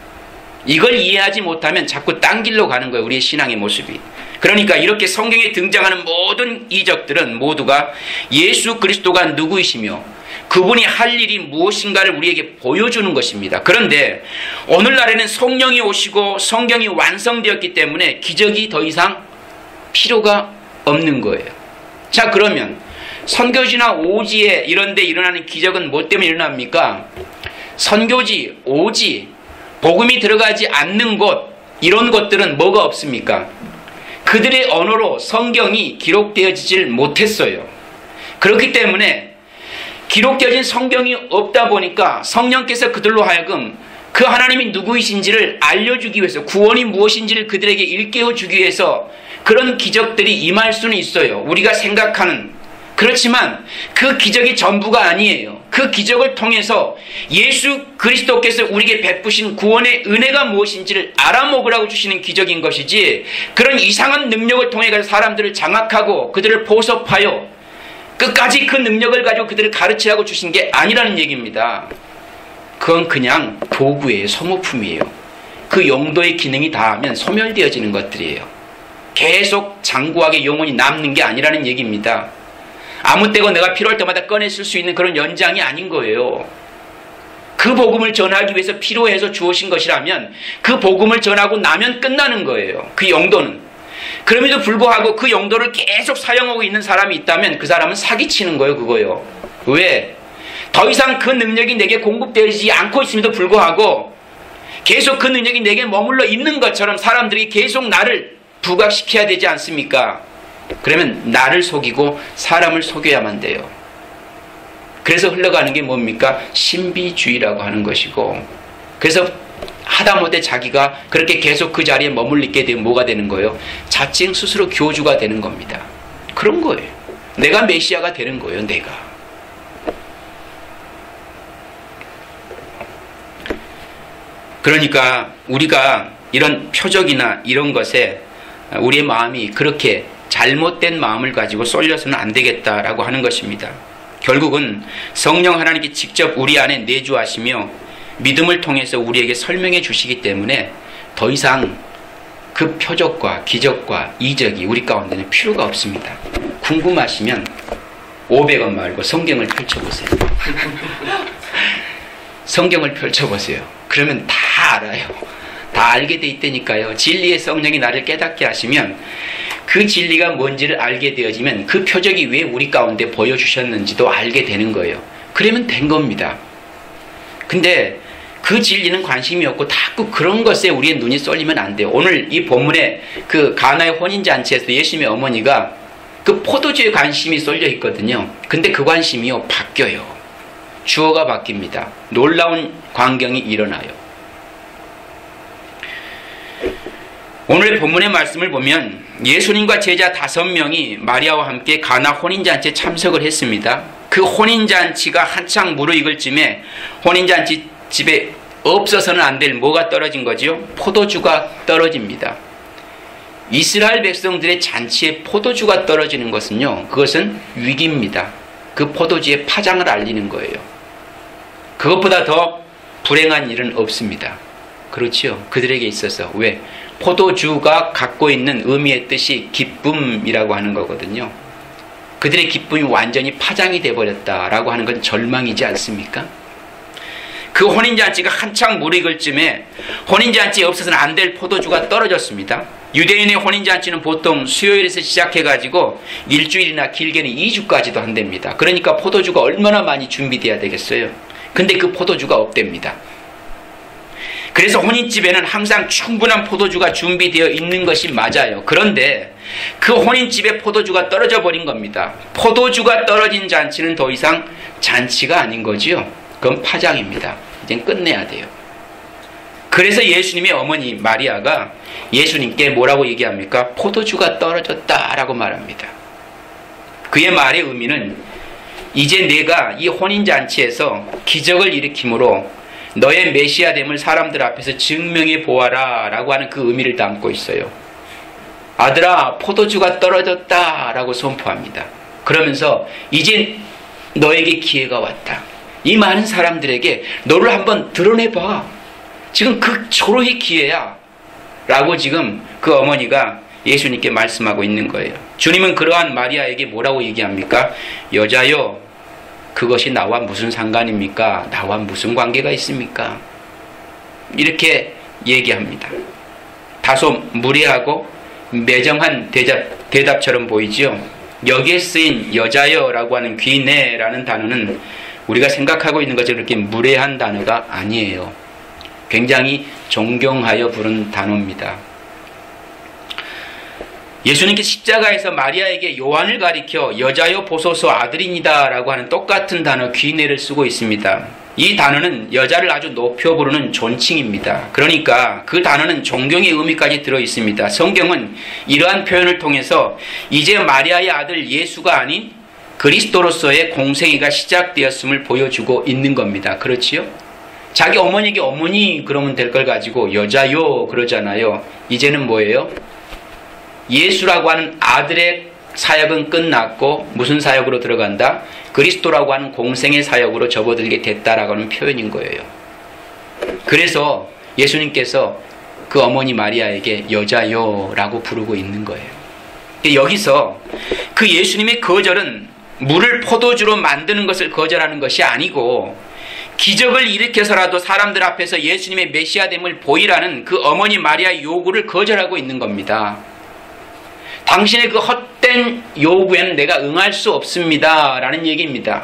이걸 이해하지 못하면 자꾸 딴 길로 가는 거예요. 우리의 신앙의 모습이. 그러니까 이렇게 성경에 등장하는 모든 이적들은 모두가 예수 그리스도가 누구이시며 그분이 할 일이 무엇인가를 우리에게 보여주는 것입니다. 그런데 오늘날에는 성령이 오시고 성경이 완성되었기 때문에 기적이 더 이상 필요가 없는 거예요. 자, 그러면 선교지나 오지에 이런 데 일어나는 기적은 뭐 때문에 일어납니까? 선교지, 오지, 복음이 들어가지 않는 곳, 이런 것들은 뭐가 없습니까? 그들의 언어로 성경이 기록되어지질 못했어요. 그렇기 때문에 기록되어진 성경이 없다 보니까 성령께서 그들로 하여금 그 하나님이 누구이신지를 알려주기 위해서, 구원이 무엇인지를 그들에게 일깨워주기 위해서 그런 기적들이 임할 수는 있어요. 우리가 생각하는. 그렇지만 그 기적이 전부가 아니에요. 그 기적을 통해서 예수 그리스도께서 우리에게 베푸신 구원의 은혜가 무엇인지를 알아먹으라고 주시는 기적인 것이지, 그런 이상한 능력을 통해 사람들을 장악하고 그들을 보섭하여 끝까지 그 능력을 가지고 그들을 가르치라고 주신 게 아니라는 얘기입니다. 그건 그냥 도구예요. 소모품이에요. 그 용도의 기능이 다하면 소멸되어지는 것들이에요. 계속 장구하게 영원히 남는 게 아니라는 얘기입니다. 아무 때고 내가 필요할 때마다 꺼내 쓸 수 있는 그런 연장이 아닌 거예요. 그 복음을 전하기 위해서 필요해서 주어진 것이라면 그 복음을 전하고 나면 끝나는 거예요. 그 용도는. 그럼에도 불구하고 그 용도를 계속 사용하고 있는 사람이 있다면 그 사람은 사기치는 거예요. 그거요. 왜? 더 이상 그 능력이 내게 공급되지 않고 있음에도 불구하고 계속 그 능력이 내게 머물러 있는 것처럼 사람들이 계속 나를 부각시켜야 되지 않습니까? 그러면 나를 속이고 사람을 속여야만 돼요. 그래서 흘러가는 게 뭡니까? 신비주의라고 하는 것이고, 그래서 하다못해 자기가 그렇게 계속 그 자리에 머물리게 되면 뭐가 되는 거예요? 자칭 스스로 교주가 되는 겁니다. 그런 거예요. 내가 메시아가 되는 거예요. 내가. 그러니까 우리가 이런 표적이나 이런 것에 우리의 마음이 그렇게 잘못된 마음을 가지고 쏠려서는 안 되겠다라고 하는 것입니다. 결국은 성령 하나님께 직접 우리 안에 내주하시며 믿음을 통해서 우리에게 설명해 주시기 때문에 더 이상 그 표적과 기적과 이적이 우리 가운데는 필요가 없습니다. 궁금하시면 500원 말고 성경을 펼쳐보세요. 성경을 펼쳐보세요. 그러면 다 알아요. 다 알게 돼 있다니까요. 진리의 성령이 나를 깨닫게 하시면 그 진리가 뭔지를 알게 되어지면 그 표적이 왜 우리 가운데 보여주셨는지도 알게 되는 거예요. 그러면 된 겁니다. 근데 그 진리는 관심이 없고 자꾸 그런 것에 우리의 눈이 쏠리면 안 돼요. 오늘 이 본문에 그 가나의 혼인잔치에서 예수님의 어머니가 그 포도주에 관심이 쏠려 있거든요. 근데 그 관심이요, 바뀌어요. 주어가 바뀝니다. 놀라운 광경이 일어나요. 오늘 본문의 말씀을 보면 예수님과 제자 5명이 마리아와 함께 가나 혼인잔치에 참석을 했습니다. 그 혼인잔치가 한창 무르익을 쯤에 혼인잔치 집에 없어서는 안 될 뭐가 떨어진 거죠? 포도주가 떨어집니다. 이스라엘 백성들의 잔치에 포도주가 떨어지는 것은요, 그것은 위기입니다. 그 포도주의 파장을 알리는 거예요. 그것보다 더 불행한 일은 없습니다. 그렇죠? 그들에게 있어서. 왜? 포도주가 갖고 있는 의미의 뜻이 기쁨이라고 하는 거거든요. 그들의 기쁨이 완전히 파장이 되어버렸다라고 하는 건 절망이지 않습니까? 그 혼인잔치가 한창 무르익을 쯤에 혼인잔치에 없어서는 안 될 포도주가 떨어졌습니다. 유대인의 혼인잔치는 보통 수요일에서 시작해가지고 일주일이나 길게는 2주까지도 한답니다. 그러니까 포도주가 얼마나 많이 준비돼야 되겠어요. 근데 그 포도주가 없답니다. 그래서 혼인집에는 항상 충분한 포도주가 준비되어 있는 것이 맞아요. 그런데 그 혼인집에 포도주가 떨어져 버린 겁니다. 포도주가 떨어진 잔치는 더 이상 잔치가 아닌 거지요. 그건 파장입니다. 이젠 끝내야 돼요. 그래서 예수님의 어머니 마리아가 예수님께 뭐라고 얘기합니까? 포도주가 떨어졌다라고 말합니다. 그의 말의 의미는 이제 내가 이 혼인잔치에서 기적을 일으킴으로 너의 메시아됨을 사람들 앞에서 증명해 보아라 라고 하는 그 의미를 담고 있어요. 아들아, 포도주가 떨어졌다 라고 선포합니다. 그러면서 이제 너에게 기회가 왔다. 이 많은 사람들에게 너를 한번 드러내봐. 지금 그 초로의 기회야 라고 지금 그 어머니가 예수님께 말씀하고 있는 거예요. 주님은 그러한 마리아에게 뭐라고 얘기합니까? 여자여, 그것이 나와 무슨 상관입니까? 나와 무슨 관계가 있습니까? 이렇게 얘기합니다. 다소 무례하고 매정한 대답처럼 보이지요. 여기에 쓰인 여자여라고 하는 귀내라는 단어는 우리가 생각하고 있는 것처럼 그렇게 무례한 단어가 아니에요. 굉장히 존경하여 부른 단어입니다. 예수님께 십자가에서 마리아에게 요한을 가리켜 여자여 보소서 아들이니다 라고 하는 똑같은 단어 귀내를 쓰고 있습니다. 이 단어는 여자를 아주 높여 부르는 존칭입니다. 그러니까 그 단어는 존경의 의미까지 들어 있습니다. 성경은 이러한 표현을 통해서 이제 마리아의 아들 예수가 아닌 그리스도로서의 공생애가 시작되었음을 보여주고 있는 겁니다. 그렇지요? 자기 어머니에게 어머니 그러면 될 걸 가지고 여자요 그러잖아요. 이제는 뭐예요? 예수라고 하는 아들의 사역은 끝났고 무슨 사역으로 들어간다? 그리스도라고 하는 공생의 사역으로 접어들게 됐다라고 하는 표현인 거예요. 그래서 예수님께서 그 어머니 마리아에게 여자요라고 부르고 있는 거예요. 여기서 그 예수님의 거절은 물을 포도주로 만드는 것을 거절하는 것이 아니고 기적을 일으켜서라도 사람들 앞에서 예수님의 메시아됨을 보이라는 그 어머니 마리아의 요구를 거절하고 있는 겁니다. 당신의 그 헛된 요구에는 내가 응할 수 없습니다 라는 얘기입니다.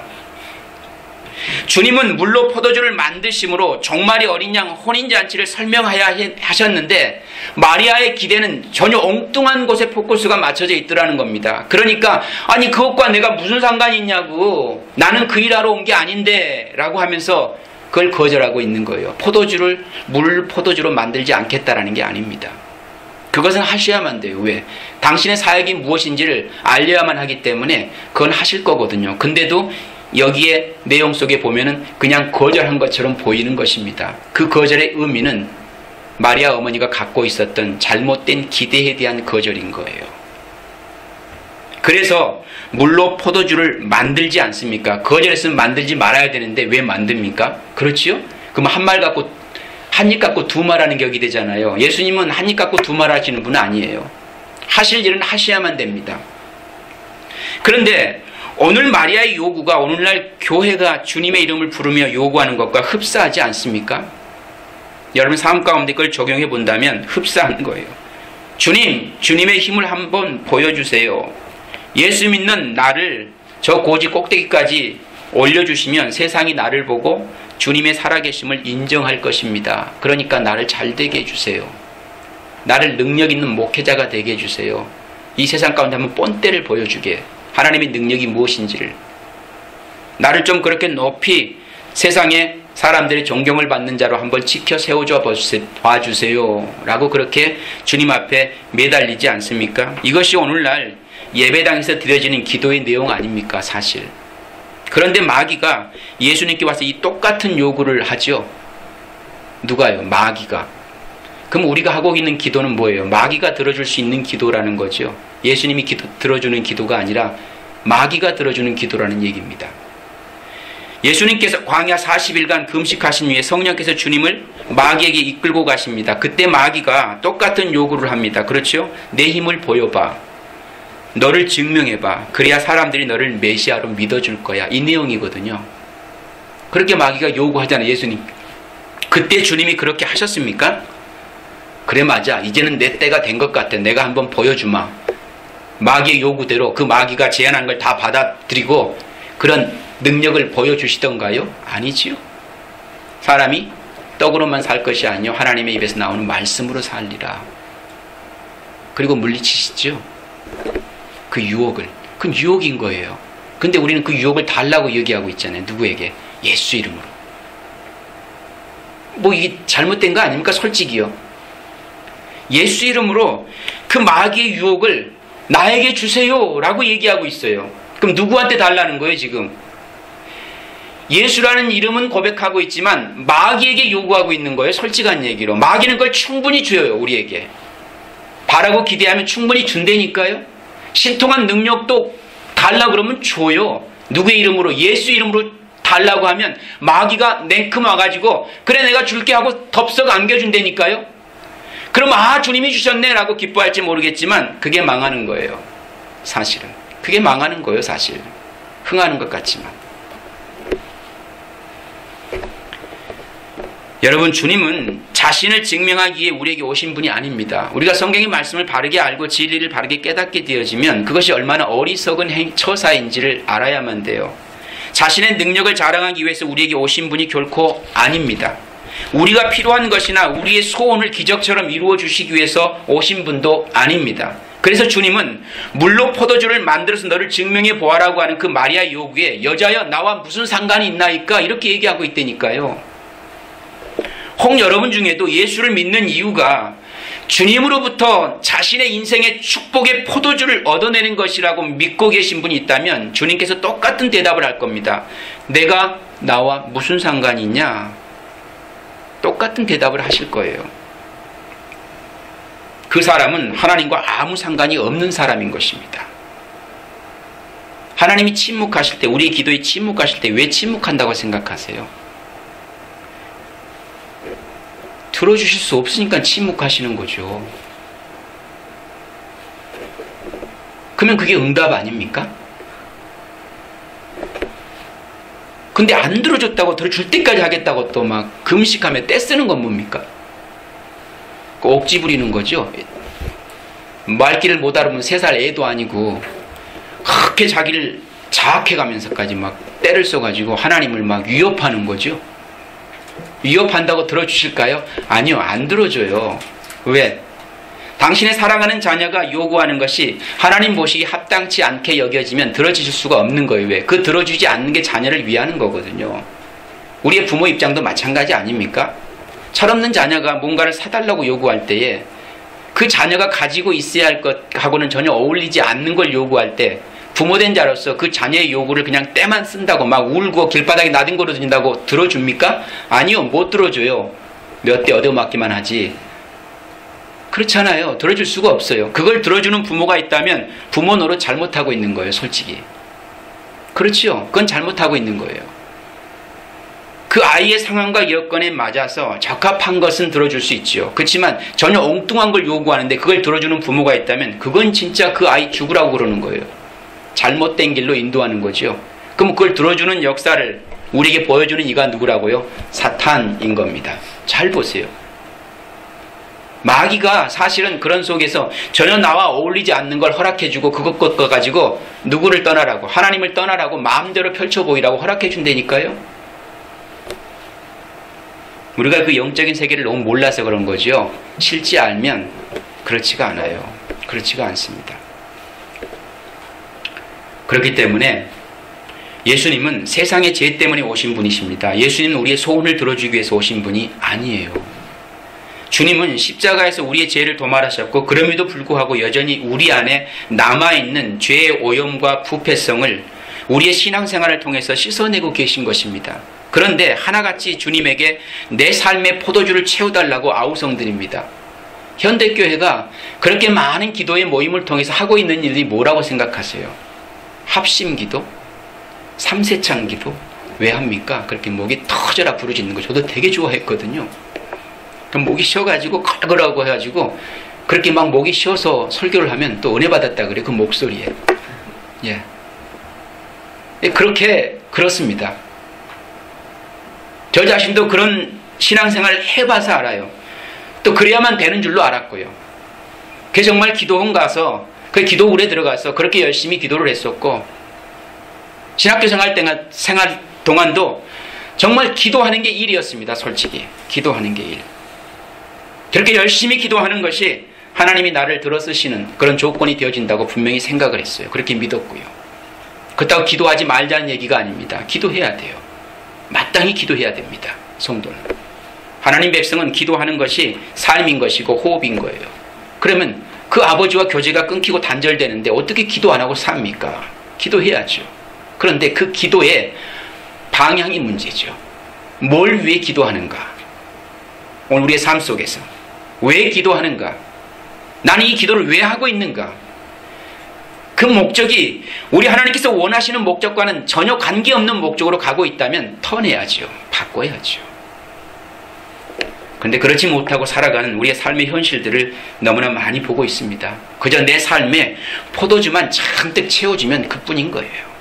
주님은 물로 포도주를 만드심으로 종말이 어린 양 혼인잔치를 설명하여 하셨는데 마리아의 기대는 전혀 엉뚱한 곳에 포커스가 맞춰져 있더라는 겁니다. 그러니까 아니 그것과 내가 무슨 상관이 있냐고, 나는 그 일하러 온 게 아닌데 라고 하면서 그걸 거절하고 있는 거예요. 포도주를 물 포도주로 만들지 않겠다라는 게 아닙니다. 그것은 하셔야만 돼요. 왜? 당신의 사역이 무엇인지를 알려야만 하기 때문에 그건 하실 거거든요. 근데도 여기에 내용 속에 보면은 그냥 거절한 것처럼 보이는 것입니다. 그 거절의 의미는 마리아 어머니가 갖고 있었던 잘못된 기대에 대한 거절인 거예요. 그래서 물로 포도주를 만들지 않습니까? 거절했으면 만들지 말아야 되는데 왜 만듭니까? 그렇지요? 그럼 한 입 갖고 두 말 하는 격이 되잖아요. 예수님은 한 입 갖고 두 말 하시는 분은 아니에요. 하실 일은 하셔야만 됩니다. 그런데 오늘 마리아의 요구가 오늘날 교회가 주님의 이름을 부르며 요구하는 것과 흡사하지 않습니까? 여러분 삶 가운데 그걸 적용해 본다면 흡사한 거예요. 주님의 힘을 한번 보여주세요. 예수 믿는 나를 저 고지 꼭대기까지 올려주시면 세상이 나를 보고 주님의 살아계심을 인정할 것입니다. 그러니까 나를 잘되게 해주세요. 나를 능력 있는 목회자가 되게 해주세요. 이 세상 가운데 한번 본때를 보여주게, 하나님의 능력이 무엇인지를. 나를 좀 그렇게 높이 세상에 사람들의 존경을 받는 자로 한번 지켜 세워줘 봐주세요 라고 그렇게 주님 앞에 매달리지 않습니까? 이것이 오늘날 예배당에서 드려지는 기도의 내용 아닙니까? 사실. 그런데 마귀가 예수님께 와서 이 똑같은 요구를 하죠. 누가요? 마귀가. 그럼 우리가 하고 있는 기도는 뭐예요? 마귀가 들어줄 수 있는 기도라는 거죠. 예수님이 들어주는 기도가 아니라 마귀가 들어주는 기도라는 얘기입니다. 예수님께서 광야 40일간 금식하신 후에 성령께서 주님을 마귀에게 이끌고 가십니다. 그때 마귀가 똑같은 요구를 합니다. 그렇죠? 내 힘을 보여봐. 너를 증명해봐. 그래야 사람들이 너를 메시아로 믿어줄 거야. 이 내용이거든요. 그렇게 마귀가 요구하잖아요. 예수님. 그때 주님이 그렇게 하셨습니까? 그래 맞아. 이제는 내 때가 된 것 같아. 내가 한번 보여주마. 마귀의 요구대로 그 마귀가 제안한 걸 다 받아들이고 그런 능력을 보여주시던가요? 아니지요. 사람이 떡으로만 살 것이 아니요 하나님의 입에서 나오는 말씀으로 살리라. 그리고 물리치시죠. 그 유혹을. 그건 유혹인 거예요. 근데 우리는 그 유혹을 달라고 얘기하고 있잖아요. 누구에게? 예수 이름으로. 뭐 이게 잘못된 거 아닙니까? 솔직히요. 예수 이름으로 그 마귀의 유혹을 나에게 주세요 라고 얘기하고 있어요. 그럼 누구한테 달라는 거예요 지금? 예수라는 이름은 고백하고 있지만 마귀에게 요구하고 있는 거예요. 솔직한 얘기로. 마귀는 그걸 충분히 줘요. 우리에게. 바라고 기대하면 충분히 준다니까요. 신통한 능력도 달라고 그러면 줘요. 누구의 이름으로? 예수 이름으로 달라고 하면 마귀가 냉큼 와가지고 그래 내가 줄게 하고 덥석 안겨준다니까요. 그럼 아 주님이 주셨네 라고 기뻐할지 모르겠지만 그게 망하는 거예요. 사실은. 그게 망하는 거예요. 사실. 흥하는 것 같지만. 여러분 주님은 자신을 증명하기 위해 우리에게 오신 분이 아닙니다. 우리가 성경의 말씀을 바르게 알고 진리를 바르게 깨닫게 되어지면 그것이 얼마나 어리석은 처사인지를 알아야만 돼요. 자신의 능력을 자랑하기 위해서 우리에게 오신 분이 결코 아닙니다. 우리가 필요한 것이나 우리의 소원을 기적처럼 이루어 주시기 위해서 오신 분도 아닙니다. 그래서 주님은 물로 포도주를 만들어서 너를 증명해 보아라고 하는 그 마리아의 요구에 여자여 나와 무슨 상관이 있나이까 이렇게 얘기하고 있다니까요. 혹 여러분 중에도 예수를 믿는 이유가 주님으로부터 자신의 인생의 축복의 포도주를 얻어내는 것이라고 믿고 계신 분이 있다면 주님께서 똑같은 대답을 할 겁니다. 내가 나와 무슨 상관이 있냐? 똑같은 대답을 하실 거예요. 그 사람은 하나님과 아무 상관이 없는 사람인 것입니다. 하나님이 침묵하실 때, 우리의 기도에 침묵하실 때 왜 침묵한다고 생각하세요? 들어주실 수 없으니까 침묵하시는 거죠. 그러면 그게 응답 아닙니까? 근데 안 들어줬다고 들어줄 때까지 하겠다고 또 막 금식하며 떼쓰는 건 뭡니까? 억지 부리는 거죠. 말귀를 못 알아보면 3살 애도 아니고 그렇게 자기를 자학해가면서까지 막 때를 써가지고 하나님을 막 위협하는 거죠. 위협한다고 들어주실까요? 아니요, 안 들어줘요. 왜? 당신의 사랑하는 자녀가 요구하는 것이 하나님 보시기 합당치 않게 여겨지면 들어주실 수가 없는 거예요. 왜? 그 들어주지 않는 게 자녀를 위하는 거거든요. 우리의 부모 입장도 마찬가지 아닙니까? 철없는 자녀가 뭔가를 사달라고 요구할 때에 그 자녀가 가지고 있어야 할 것하고는 전혀 어울리지 않는 걸 요구할 때 부모된 자로서 그 자녀의 요구를 그냥 때만 쓴다고 막 울고 길바닥에 나뒹굴어진다고 들어줍니까? 아니요, 못 들어줘요. 몇 대 얻어맞기만 하지. 그렇잖아요. 들어줄 수가 없어요. 그걸 들어주는 부모가 있다면 부모 노릇 잘못하고 있는 거예요. 솔직히. 그렇지요. 그건 잘못하고 있는 거예요. 그 아이의 상황과 여건에 맞아서 적합한 것은 들어줄 수 있지요. 그렇지만 전혀 엉뚱한 걸 요구하는데 그걸 들어주는 부모가 있다면 그건 진짜 그 아이 죽으라고 그러는 거예요. 잘못된 길로 인도하는 거죠. 그럼 그걸 들어주는 역사를 우리에게 보여주는 이가 누구라고요? 사탄인 겁니다. 잘 보세요. 마귀가 사실은 그런 속에서 전혀 나와 어울리지 않는 걸 허락해주고 그것 가지고 누구를 떠나라고, 하나님을 떠나라고 마음대로 펼쳐 보이라고 허락해준다니까요. 우리가 그 영적인 세계를 너무 몰라서 그런 거죠. 실제 알면 그렇지가 않아요. 그렇지가 않습니다. 그렇기 때문에 예수님은 세상의 죄 때문에 오신 분이십니다. 예수님은 우리의 소원을 들어주기 위해서 오신 분이 아니에요. 주님은 십자가에서 우리의 죄를 도말하셨고 그럼에도 불구하고 여전히 우리 안에 남아있는 죄의 오염과 부패성을 우리의 신앙생활을 통해서 씻어내고 계신 것입니다. 그런데 하나같이 주님에게 내 삶의 포도주를 채워달라고 아우성드립니다. 현대교회가 그렇게 많은 기도의 모임을 통해서 하고 있는 일이 뭐라고 생각하세요? 합심기도? 삼세창기도? 왜 합니까? 그렇게 목이 터져라 부르짖는 거 저도 되게 좋아했거든요. 그럼 목이 쉬어가지고 걸걸하고 해가지고 그렇게 막 목이 쉬어서 설교를 하면 또 은혜 받았다 그래요. 그 목소리에. 예. 그렇습니다. 저 자신도 그런 신앙생활을 해봐서 알아요. 또 그래야만 되는 줄로 알았고요. 그래서 정말 기도원 가서 그 기도울에 들어가서 그렇게 열심히 기도를 했었고 신학교 생활 동안도 정말 기도하는 게 일이었습니다. 솔직히 기도하는 게 일. 그렇게 열심히 기도하는 것이 하나님이 나를 들어쓰시는 그런 조건이 되어진다고 분명히 생각을 했어요. 그렇게 믿었고요. 그렇다고 기도하지 말자는 얘기가 아닙니다. 기도해야 돼요. 마땅히 기도해야 됩니다. 성도는. 하나님 백성은 기도하는 것이 삶인 것이고 호흡인 거예요. 그러면 그 아버지와 교제가 끊기고 단절되는데 어떻게 기도 안 하고 삽니까? 기도해야죠. 그런데 그 기도의 방향이 문제죠. 뭘 위해 기도하는가? 오늘 우리의 삶 속에서 왜 기도하는가? 나는 이 기도를 왜 하고 있는가? 그 목적이 우리 하나님께서 원하시는 목적과는 전혀 관계없는 목적으로 가고 있다면 턴해야죠. 바꿔야죠. 그런데 그렇지 못하고 살아가는 우리의 삶의 현실들을 너무나 많이 보고 있습니다. 그저 내 삶에 포도주만 잔뜩 채워주면 그뿐인 거예요.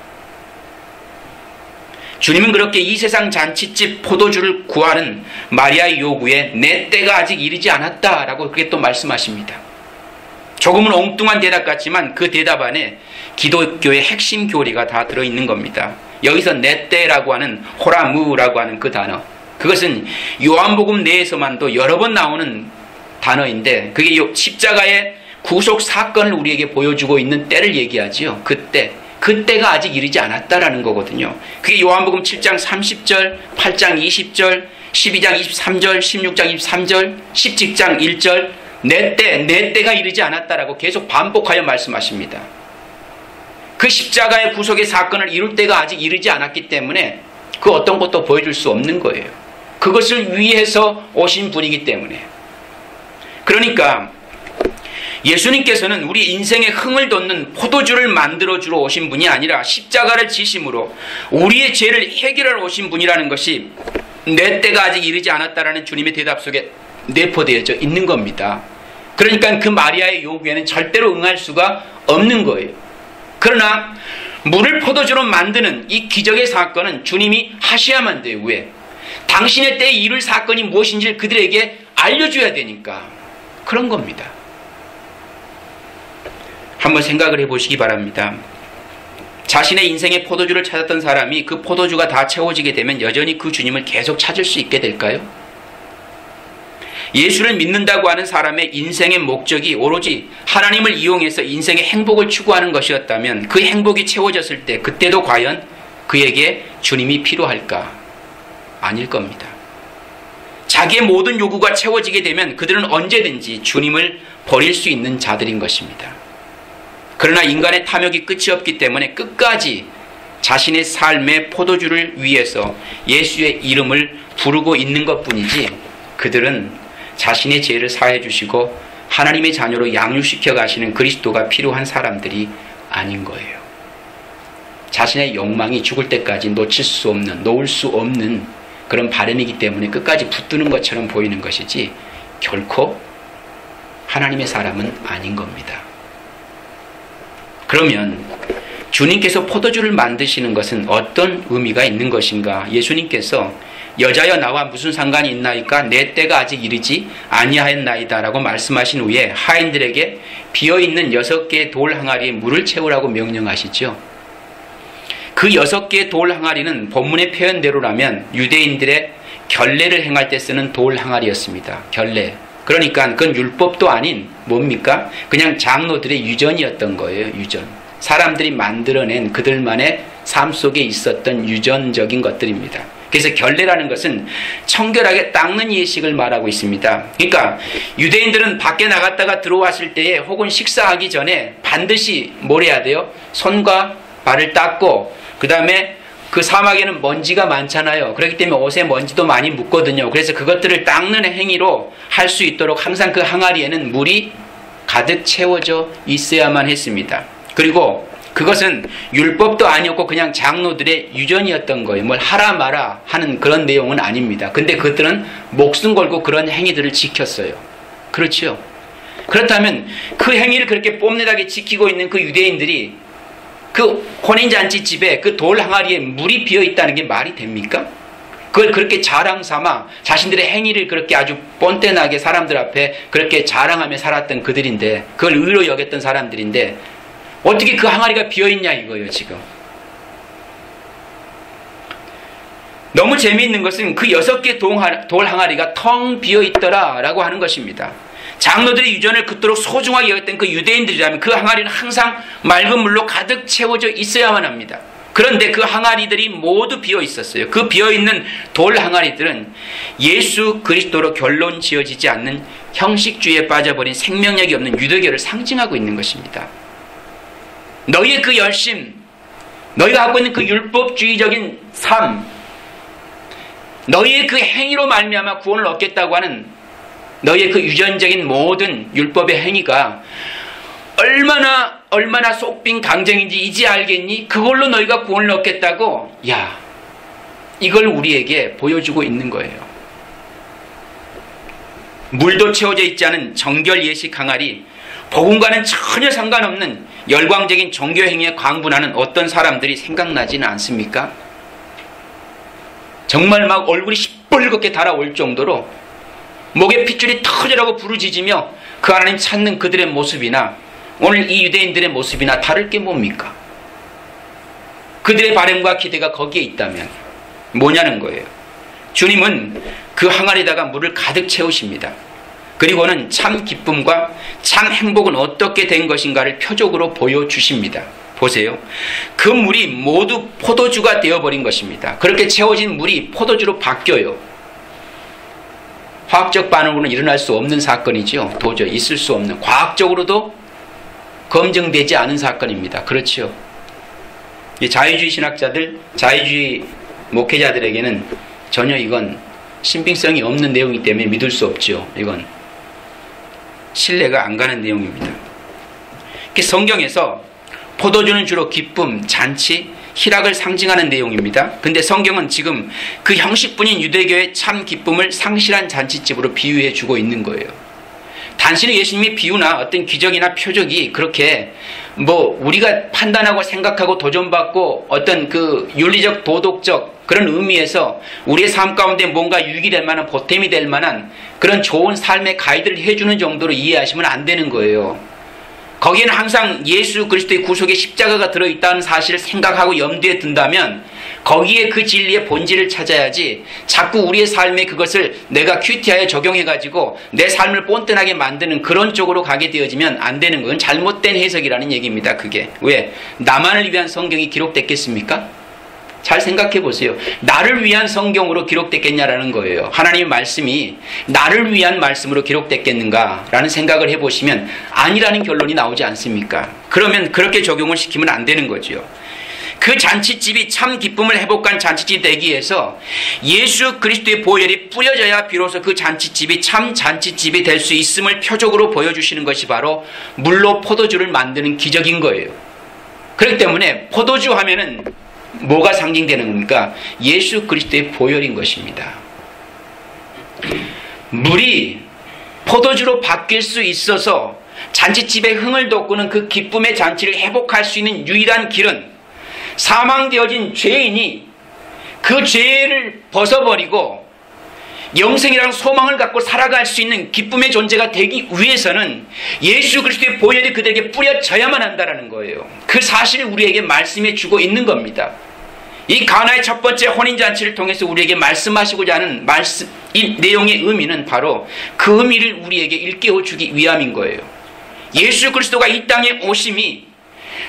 주님은 그렇게 이 세상 잔치집 포도주를 구하는 마리아의 요구에 내 때가 아직 이르지 않았다라고 그렇게 또 말씀하십니다. 조금은 엉뚱한 대답 같지만 그 대답 안에 기독교의 핵심 교리가 다 들어있는 겁니다. 여기서 내 때라고 하는 호라무라고 하는 그 단어, 그것은 요한복음 내에서만도 여러 번 나오는 단어인데 그게 십자가의 구속 사건을 우리에게 보여주고 있는 때를 얘기하지요. 그때가 아직 이르지 않았다라는 거거든요. 그게 요한복음 7장 30절, 8장 20절, 12장 23절, 16장 23절, 17장 1절 내 때가 이르지 않았다라고 계속 반복하여 말씀하십니다. 그 십자가의 구속의 사건을 이룰 때가 아직 이르지 않았기 때문에 그 어떤 것도 보여줄 수 없는 거예요. 그것을 위해서 오신 분이기 때문에. 그러니까 예수님께서는 우리 인생의 흥을 돋는 포도주를 만들어주러 오신 분이 아니라 십자가를 지심으로 우리의 죄를 해결하러 오신 분이라는 것이 내 때가 아직 이르지 않았다라는 주님의 대답 속에 내포되어져 있는 겁니다. 그러니까 그 마리아의 요구에는 절대로 응할 수가 없는 거예요. 그러나 물을 포도주로 만드는 이 기적의 사건은 주님이 하셔야만 돼요. 왜? 당신의 때에 이룰 사건이 무엇인지를 그들에게 알려줘야 되니까 그런 겁니다. 한번 생각을 해보시기 바랍니다. 자신의 인생의 포도주를 찾았던 사람이 그 포도주가 다 채워지게 되면 여전히 그 주님을 계속 찾을 수 있게 될까요? 예수를 믿는다고 하는 사람의 인생의 목적이 오로지 하나님을 이용해서 인생의 행복을 추구하는 것이었다면 그 행복이 채워졌을 때 그때도 과연 그에게 주님이 필요할까? 아닐 겁니다. 자기의 모든 요구가 채워지게 되면 그들은 언제든지 주님을 버릴 수 있는 자들인 것입니다. 그러나 인간의 탐욕이 끝이 없기 때문에 끝까지 자신의 삶의 포도주를 위해서 예수의 이름을 부르고 있는 것뿐이지 그들은 자신의 죄를 사해 주시고 하나님의 자녀로 양육시켜 가시는 그리스도가 필요한 사람들이 아닌 거예요. 자신의 욕망이 죽을 때까지 놓을 수 없는 그런 바램이기 때문에 끝까지 붙드는 것처럼 보이는 것이지 결코 하나님의 사람은 아닌 겁니다. 그러면 주님께서 포도주를 만드시는 것은 어떤 의미가 있는 것인가? 예수님께서 여자여 나와 무슨 상관이 있나이까? 내 때가 아직 이르지 아니하였나이다 라고 말씀하신 후에 하인들에게 비어있는 6개의 돌 항아리에 물을 채우라고 명령하시죠. 그 6개의 돌 항아리는 본문의 표현대로라면 유대인들의 결례를 행할 때 쓰는 돌 항아리였습니다. 결례. 그러니까 그건 율법도 아닌 뭡니까? 그냥 장로들의 유전이었던 거예요. 유전. 사람들이 만들어낸 그들만의 삶 속에 있었던 유전적인 것들입니다. 그래서 결례라는 것은 청결하게 닦는 예식을 말하고 있습니다. 그러니까 유대인들은 밖에 나갔다가 들어왔을 때에 혹은 식사하기 전에 반드시 뭘 해야 돼요? 손과 발을 닦고 그 다음에 그 사막에는 먼지가 많잖아요. 그렇기 때문에 옷에 먼지도 많이 묻거든요. 그래서 그것들을 닦는 행위로 할 수 있도록 항상 그 항아리에는 물이 가득 채워져 있어야만 했습니다. 그리고 그것은 율법도 아니었고 그냥 장로들의 유전이었던 거예요. 뭘 하라 마라 하는 그런 내용은 아닙니다. 근데 그들은 목숨 걸고 그런 행위들을 지켰어요. 그렇죠? 그렇다면 그 행위를 그렇게 뽐내다게 지키고 있는 그 유대인들이 그 혼인잔치 집에 그 돌 항아리에 물이 비어 있다는 게 말이 됩니까? 그걸 그렇게 자랑 삼아 자신들의 행위를 그렇게 아주 뻔뻔하게 사람들 앞에 그렇게 자랑하며 살았던 그들인데, 그걸 의로 여겼던 사람들인데 어떻게 그 항아리가 비어있냐 이거예요. 지금 너무 재미있는 것은 그 6개 돌 항아리가 텅 비어있더라 라고 하는 것입니다. 장로들의 유전을 그토록 소중하게 여겼던 그 유대인들이라면 그 항아리는 항상 맑은 물로 가득 채워져 있어야만 합니다. 그런데 그 항아리들이 모두 비어 있었어요. 그 비어있는 돌 항아리들은 예수 그리스도로 결론 지어지지 않는 형식주의에 빠져버린 생명력이 없는 유대교를 상징하고 있는 것입니다. 너희의 그 열심, 너희가 갖고 있는 그 율법주의적인 삶, 너희의 그 행위로 말미암아 구원을 얻겠다고 하는 너희의 그 유전적인 모든 율법의 행위가 얼마나 속빈 강정인지 이제 알겠니? 그걸로 너희가 구원을 얻겠다고? 야, 이걸 우리에게 보여주고 있는 거예요. 물도 채워져 있지 않은 정결 예식 항아리, 복음과는 전혀 상관없는 열광적인 종교행위에 광분하는 어떤 사람들이 생각나지는 않습니까? 정말 막 얼굴이 시뻘겋게 달아올 정도로 목에 핏줄이 터져라고 부르짖으며 그 하나님 찾는 그들의 모습이나 오늘 이 유대인들의 모습이나 다를 게 뭡니까? 그들의 바람과 기대가 거기에 있다면 뭐냐는 거예요. 주님은 그 항아리에다가 물을 가득 채우십니다. 그리고는 참 기쁨과 참 행복은 어떻게 된 것인가를 표적으로 보여주십니다. 보세요. 그 물이 모두 포도주가 되어버린 것입니다. 그렇게 채워진 물이 포도주로 바뀌어요. 화학적 반응으로는 일어날 수 없는 사건이죠. 도저히 있을 수 없는, 과학적으로도 검증되지 않은 사건입니다. 그렇죠. 자유주의 신학자들, 자유주의 목회자들에게는 전혀 이건 신빙성이 없는 내용이기 때문에 믿을 수 없죠. 이건 신뢰가 안 가는 내용입니다. 성경에서 포도주는 주로 기쁨, 잔치, 희락을 상징하는 내용입니다. 근데 성경은 지금 그 형식뿐인 유대교의 참 기쁨을 상실한 잔치집으로 비유해 주고 있는 거예요. 단순히 예수님의 비유나 어떤 기적이나 표적이 그렇게 우리가 판단하고 생각하고 도전받고 어떤 그 윤리적 도덕적 그런 의미에서 우리의 삶 가운데 뭔가 유익이 될 만한, 보탬이 될 만한 그런 좋은 삶의 가이드를 해주는 정도로 이해하시면 안 되는 거예요. 거기에는 항상 예수 그리스도의 구속의 십자가가 들어있다는 사실을 생각하고 염두에 둔다면 거기에 그 진리의 본질을 찾아야지, 자꾸 우리의 삶에 그것을 내가 큐티하에 적용해가지고 내 삶을 뻔뻔하게 만드는 그런 쪽으로 가게 되어지면 안 되는 건 잘못된 해석이라는 얘기입니다. 그게 왜? 나만을 위한 성경이 기록됐겠습니까? 잘 생각해 보세요. 나를 위한 성경으로 기록됐겠냐라는 거예요. 하나님의 말씀이 나를 위한 말씀으로 기록됐겠는가라는 생각을 해보시면 아니라는 결론이 나오지 않습니까? 그러면 그렇게 적용을 시키면 안 되는 거죠. 그 잔치집이 참 기쁨을 회복한 잔치집이 되기 위해서 예수 그리스도의 보혈이 뿌려져야 비로소 그 잔치집이 참 잔치집이 될 수 있음을 표적으로 보여주시는 것이 바로 물로 포도주를 만드는 기적인 거예요. 그렇기 때문에 포도주 하면은 뭐가 상징되는 겁니까? 예수 그리스도의 보혈인 것입니다. 물이 포도주로 바뀔 수 있어서 잔치집의 흥을 돋구는 그 기쁨의 잔치를 회복할 수 있는 유일한 길은 사망되어진 죄인이 그 죄를 벗어버리고 영생이라는 소망을 갖고 살아갈 수 있는 기쁨의 존재가 되기 위해서는 예수 그리스도의 보혈이 그들에게 뿌려져야만 한다는 거예요. 그 사실을 우리에게 말씀해 주고 있는 겁니다. 이 가나의 첫 번째 혼인잔치를 통해서 우리에게 말씀하시고자 하는 이 내용의 의미는 바로 그 의미를 우리에게 일깨워 주기 위함인 거예요. 예수 그리스도가 이 땅에 오심이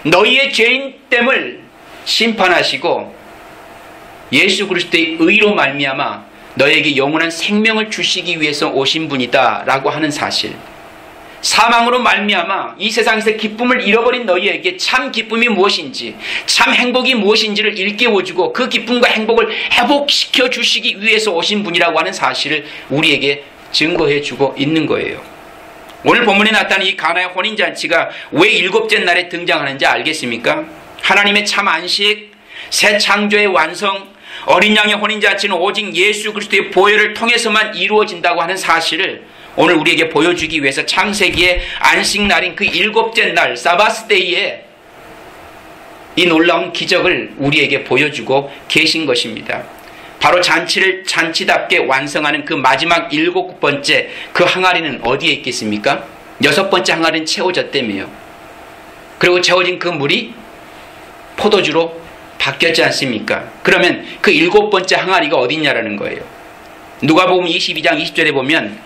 너희의 죄인됨을 심판하시고 예수 그리스도의 의로 말미암아 너에게 영원한 생명을 주시기 위해서 오신 분이다 라고 하는 사실, 사망으로 말미암아 이 세상에서 기쁨을 잃어버린 너희에게 참 기쁨이 무엇인지, 참 행복이 무엇인지를 일깨워주고 그 기쁨과 행복을 회복시켜 주시기 위해서 오신 분이라고 하는 사실을 우리에게 증거해주고 있는 거예요. 오늘 본문에 나타난 이 가나의 혼인잔치가 왜 일곱째 날에 등장하는지 알겠습니까? 하나님의 참 안식, 새 창조의 완성, 어린 양의 혼인잔치는 오직 예수 그리스도의 보혈을 통해서만 이루어진다고 하는 사실을 오늘 우리에게 보여주기 위해서 창세기의 안식날인 그 일곱째 날 사바스데이에 이 놀라운 기적을 우리에게 보여주고 계신 것입니다. 바로 잔치를 잔치답게 완성하는 그 마지막 일곱 번째 그 항아리는 어디에 있겠습니까? 여섯 번째 항아리는 채워졌다며요. 그리고 채워진 그 물이 포도주로 바뀌었지 않습니까? 그러면 그 일곱 번째 항아리가 어디 있냐라는 거예요. 누가복음 22장 20절에 보면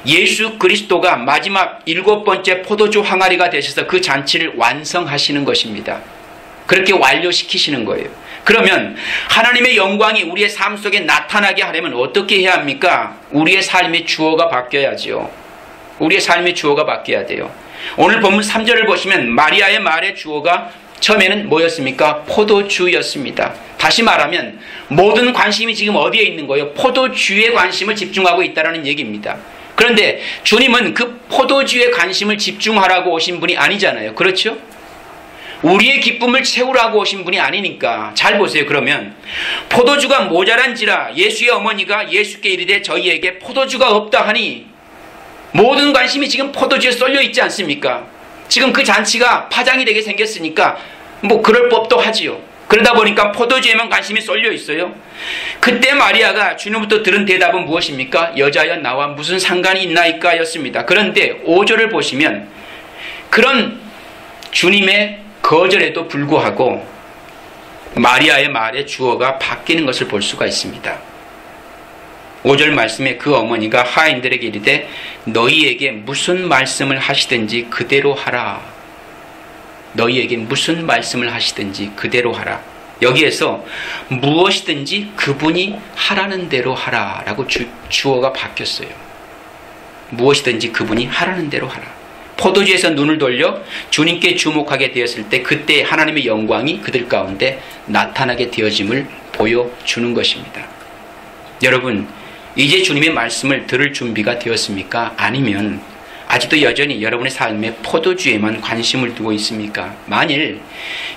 예수 그리스도가 마지막 일곱 번째 포도주 항아리가 되셔서 그 잔치를 완성하시는 것입니다. 그렇게 완료시키시는 거예요. 그러면 하나님의 영광이 우리의 삶 속에 나타나게 하려면 어떻게 해야 합니까? 우리의 삶의 주어가 바뀌어야죠. 우리의 삶의 주어가 바뀌어야 돼요. 오늘 본문 3절을 보시면 마리아의 말의 주어가 처음에는 뭐였습니까? 포도주였습니다. 다시 말하면 모든 관심이 지금 어디에 있는 거예요? 포도주에 관심을 집중하고 있다는 얘기입니다. 그런데 주님은 그 포도주에 관심을 집중하라고 오신 분이 아니잖아요. 그렇죠? 우리의 기쁨을 채우라고 오신 분이 아니니까. 잘 보세요. 그러면 포도주가 모자란지라 예수의 어머니가 예수께 이르되 저희에게 포도주가 없다 하니 모든 관심이 지금 포도주에 쏠려 있지 않습니까? 지금 그 잔치가 파장이 되게 생겼으니까 뭐 그럴 법도 하지요. 그러다 보니까 포도주에만 관심이 쏠려 있어요. 그때 마리아가 주님부터 들은 대답은 무엇입니까? 여자여 나와 무슨 상관이 있나이까 였습니다. 그런데 5절을 보시면 그런 주님의 거절에도 불구하고 마리아의 말에 주어가 바뀌는 것을 볼 수가 있습니다. 5절 말씀에 그 어머니가 하인들에게 이르되 너희에게 무슨 말씀을 하시든지 그대로 하라. 너희에게 무슨 말씀을 하시든지 그대로 하라. 여기에서 무엇이든지 그분이 하라는 대로 하라 라고 주어가 바뀌었어요. 무엇이든지 그분이 하라는 대로 하라. 포도주에서 눈을 돌려 주님께 주목하게 되었을 때 그때 하나님의 영광이 그들 가운데 나타나게 되어짐을 보여주는 것입니다. 여러분, 이제 주님의 말씀을 들을 준비가 되었습니까? 아니면 아직도 여전히 여러분의 삶에 포도주에만 관심을 두고 있습니까? 만일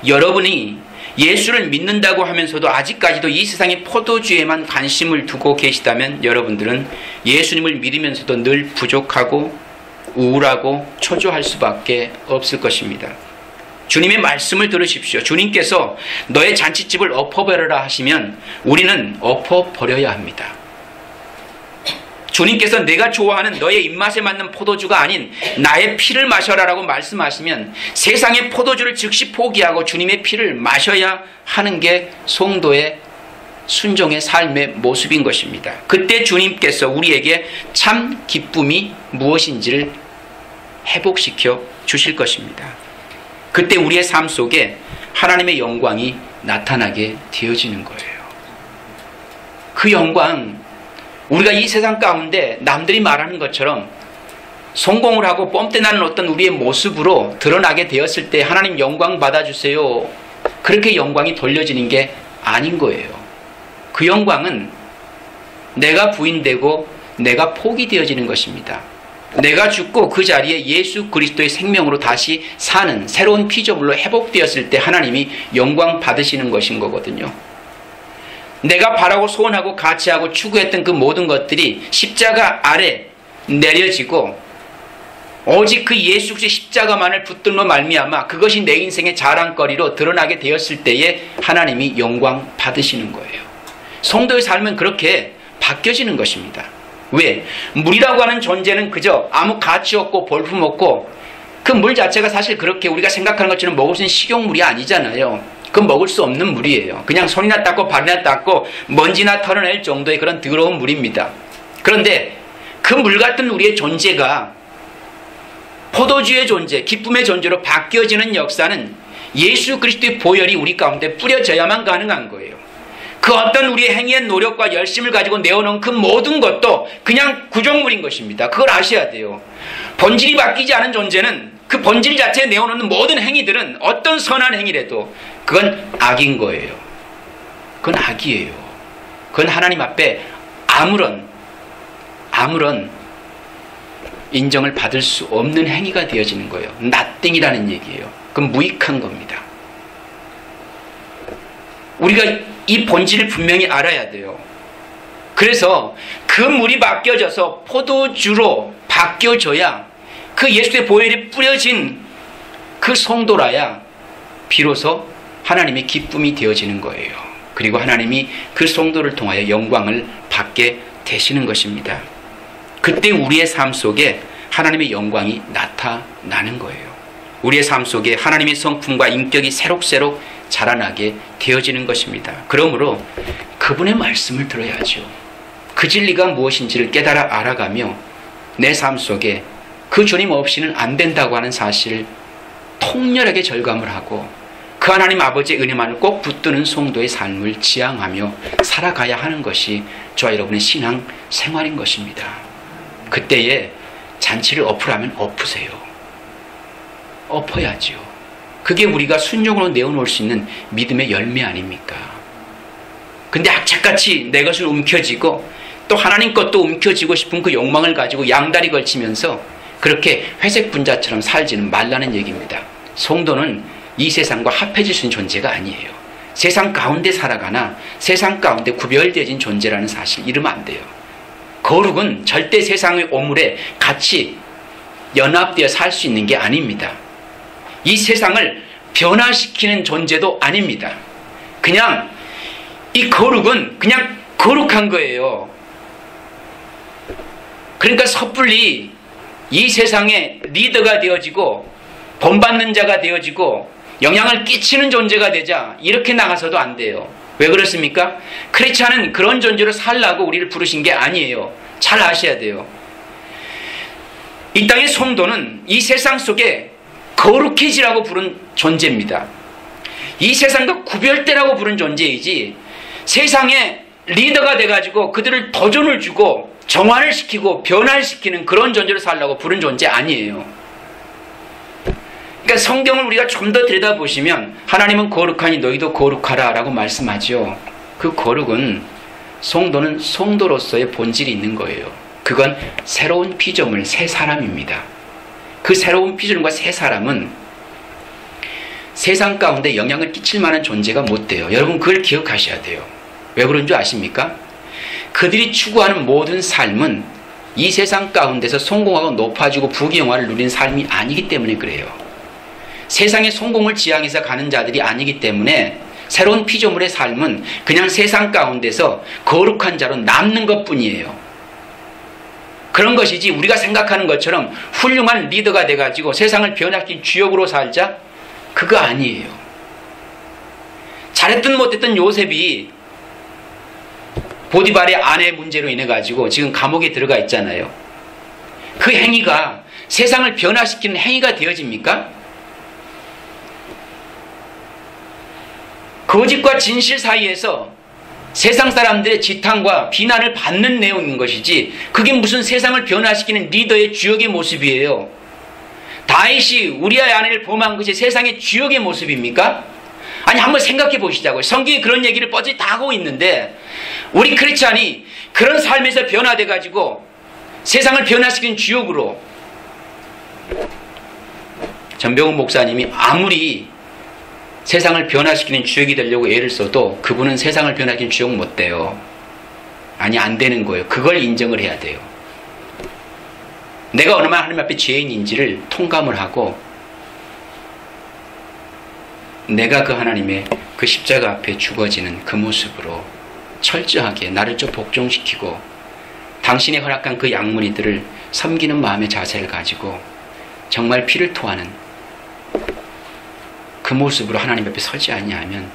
여러분이 예수를 믿는다고 하면서도 아직까지도 이 세상의 포도주에만 관심을 두고 계시다면 여러분들은 예수님을 믿으면서도 늘 부족하고 우울하고 초조할 수밖에 없을 것입니다. 주님의 말씀을 들으십시오. 주님께서 너의 잔치집을 엎어버려라 하시면 우리는 엎어버려야 합니다. 주님께서 내가 좋아하는 너의 입맛에 맞는 포도주가 아닌 나의 피를 마셔라라고 말씀하시면 세상의 포도주를 즉시 포기하고 주님의 피를 마셔야 하는 게 성도의 순종의 삶의 모습인 것입니다. 그때 주님께서 우리에게 참 기쁨이 무엇인지를 회복시켜 주실 것입니다. 그때 우리의 삶 속에 하나님의 영광이 나타나게 되어지는 거예요. 그 영광, 우리가 이 세상 가운데 남들이 말하는 것처럼 성공을 하고 뽐때나는 어떤 우리의 모습으로 드러나게 되었을 때 하나님 영광 받아주세요, 그렇게 영광이 돌려지는 게 아닌 거예요. 그 영광은 내가 부인되고 내가 포기되어지는 것입니다. 내가 죽고 그 자리에 예수 그리스도의 생명으로 다시 사는 새로운 피조물로 회복되었을 때 하나님이 영광 받으시는 것인 거거든요. 내가 바라고 소원하고 가치하고 추구했던 그 모든 것들이 십자가 아래 내려지고 오직 그 예수 그리스도의 십자가만을 붙들며 말미암아 그것이 내 인생의 자랑거리로 드러나게 되었을 때에 하나님이 영광 받으시는 거예요. 성도의 삶은 그렇게 바뀌어지는 것입니다. 왜? 물이라고 하는 존재는 그저 아무 가치 없고 볼품 없고 그 물 자체가 사실 그렇게 우리가 생각하는 것처럼 먹을 수 있는 식용물이 아니잖아요. 그건 먹을 수 없는 물이에요. 그냥 손이나 닦고 발이나 닦고 먼지나 털어낼 정도의 그런 더러운 물입니다. 그런데 그 물 같은 우리의 존재가 포도주의 존재, 기쁨의 존재로 바뀌어지는 역사는 예수 그리스도의 보혈이 우리 가운데 뿌려져야만 가능한 거예요. 그 어떤 우리의 행위의 노력과 열심을 가지고 내어놓은 그 모든 것도 그냥 구종물인 것입니다. 그걸 아셔야 돼요. 본질이 바뀌지 않은 존재는 그 본질 자체에 내어놓는 모든 행위들은 어떤 선한 행위라도 그건 악인 거예요. 그건 악이에요. 그건 하나님 앞에 아무런 인정을 받을 수 없는 행위가 되어지는 거예요. nothing이라는 얘기예요. 그건 무익한 겁니다. 우리가 이 본질을 분명히 알아야 돼요. 그래서 그 물이 바뀌어져서 포도주로 바뀌어져야 그 예수의 보혈이 뿌려진 그 성도라야 비로소 하나님의 기쁨이 되어지는 거예요. 그리고 하나님이 그 성도를 통하여 영광을 받게 되시는 것입니다. 그때 우리의 삶 속에 하나님의 영광이 나타나는 거예요. 우리의 삶 속에 하나님의 성품과 인격이 새록새록 자라나게 되어지는 것입니다. 그러므로 그분의 말씀을 들어야죠. 그 진리가 무엇인지를 깨달아 알아가며 내 삶 속에 그 주님 없이는 안 된다고 하는 사실을 통렬하게 절감을 하고 그 하나님 아버지의 은혜만을 꼭 붙드는 성도의 삶을 지향하며 살아가야 하는 것이 저와 여러분의 신앙 생활인 것입니다. 그때에 잔치를 엎으라면 엎으세요. 엎어야지요. 그게 우리가 순종으로 내어놓을 수 있는 믿음의 열매 아닙니까? 근데 악착같이 내 것을 움켜쥐고 또 하나님 것도 움켜쥐고 싶은 그 욕망을 가지고 양다리 걸치면서 그렇게 회색 분자처럼 살지는 말라는 얘기입니다. 성도는 이 세상과 합해질 수 있는 존재가 아니에요. 세상 가운데 살아가나 세상 가운데 구별되어진 존재라는 사실 잃으면 안 돼요. 거룩은 절대 세상의 오물에 같이 연합되어 살 수 있는 게 아닙니다. 이 세상을 변화시키는 존재도 아닙니다. 그냥 이 거룩은 그냥 거룩한 거예요. 그러니까 섣불리 이 세상의 리더가 되어지고 본받는 자가 되어지고 영향을 끼치는 존재가 되자 이렇게 나가서도 안 돼요. 왜 그렇습니까? 크리스찬은 그런 존재로 살라고 우리를 부르신 게 아니에요. 잘 아셔야 돼요. 이 땅의 성도는 이 세상 속에 거룩해지라고 부른 존재입니다. 이 세상과 구별되라고 부른 존재이지 세상의 리더가 돼가지고 그들을 도전을 주고 정화를 시키고 변화를 시키는 그런 존재로 살라고 부른 존재 아니에요. 그러니까 성경을 우리가 좀 더 들여다보시면 하나님은 거룩하니 너희도 거룩하라 라고 말씀하죠. 그 거룩은 성도는 성도로서의 본질이 있는 거예요. 그건 새로운 피조물, 새 사람입니다. 그 새로운 피조물과 새 사람은 세상 가운데 영향을 끼칠 만한 존재가 못 돼요. 여러분 그걸 기억하셔야 돼요. 왜 그런 줄 아십니까? 그들이 추구하는 모든 삶은 이 세상 가운데서 성공하고 높아지고 부귀영화를 누리는 삶이 아니기 때문에 그래요. 세상의 성공을 지향해서 가는 자들이 아니기 때문에 새로운 피조물의 삶은 그냥 세상 가운데서 거룩한 자로 남는 것뿐이에요. 그런 것이지 우리가 생각하는 것처럼 훌륭한 리더가 돼가지고 세상을 변화시킨 주역으로 살자? 그거 아니에요. 잘했든 못했든 요셉이 보디발의 아내 문제로 인해 가지고 지금 감옥에 들어가 있잖아요. 그 행위가 세상을 변화시키는 행위가 되어집니까? 거짓과 진실 사이에서 세상 사람들의 지탄과 비난을 받는 내용인 것이지 그게 무슨 세상을 변화시키는 리더의 주역의 모습이에요. 다윗이 우리아의 아내를 범한 것이 세상의 주역의 모습입니까? 아니 한번 생각해 보시자고요. 성경이 그런 얘기를 뻗이 다 하고 있는데 우리 크리스찬이 그런 삶에서 변화돼 가지고 세상을 변화시키는 주역으로 전병훈 목사님이 아무리 세상을 변화시키는 주역이 되려고 애를 써도 그분은 세상을 변화시키는 주역 못 돼요. 아니 안 되는 거예요. 그걸 인정을 해야 돼요. 내가 얼마나 하나님 앞에 죄인인지를 통감을 하고 내가 그 하나님의 그 십자가 앞에 죽어지는 그 모습으로 철저하게 나를 좀 복종시키고 당신이 허락한 그 양무리들을 섬기는 마음의 자세를 가지고 정말 피를 토하는 그 모습으로 하나님 앞에 서지 아니하면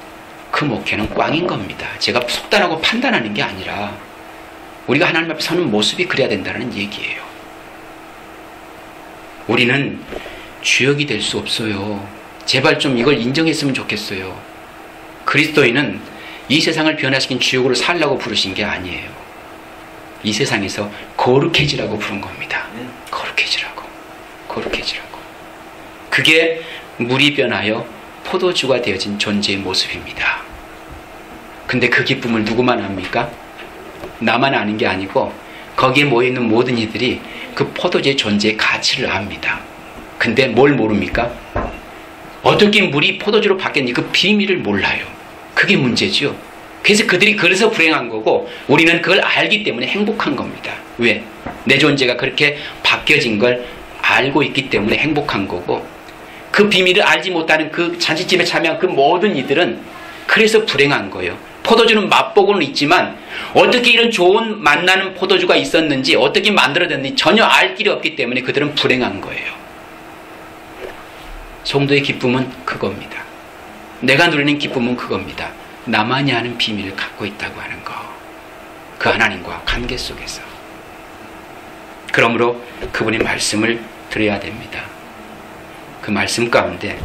그 목회는 꽝인 겁니다. 제가 속단하고 판단하는 게 아니라 우리가 하나님 앞에 서는 모습이 그래야 된다는 얘기예요. 우리는 주역이 될 수 없어요. 제발 좀 이걸 인정했으면 좋겠어요. 그리스도인은 이 세상을 변화시킨 주역으로 살라고 부르신 게 아니에요. 이 세상에서 거룩해지라고 부른 겁니다. 거룩해지라고. 거룩해지라고. 그게 물이 변하여 포도주가 되어진 존재의 모습입니다. 근데 그 기쁨을 누구만 압니까? 나만 아는 게 아니고 거기에 모여있는 모든 이들이 그 포도주의 존재의 가치를 압니다. 근데 뭘 모릅니까? 어떻게 물이 포도주로 바뀌었는지 그 비밀을 몰라요. 그게 문제죠. 그래서 불행한 거고 우리는 그걸 알기 때문에 행복한 겁니다. 왜? 내 존재가 그렇게 바뀌어진 걸 알고 있기 때문에 행복한 거고 그 비밀을 알지 못하는 그 잔치집에 참여한 그 모든 이들은 그래서 불행한 거예요. 포도주는 맛보고는 있지만 어떻게 이런 좋은 맛나는 포도주가 있었는지 어떻게 만들어졌는지 전혀 알 길이 없기 때문에 그들은 불행한 거예요. 성도의 기쁨은 그겁니다. 내가 누리는 기쁨은 그겁니다. 나만이 아는 비밀을 갖고 있다고 하는 거. 그 하나님과 관계 속에서. 그러므로 그분의 말씀을 들어야 됩니다. 그 말씀 가운데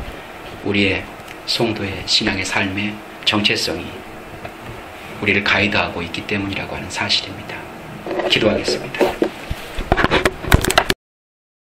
우리의 성도의 신앙의 삶의 정체성이 우리를 가이드하고 있기 때문이라고 하는 사실입니다. 기도하겠습니다.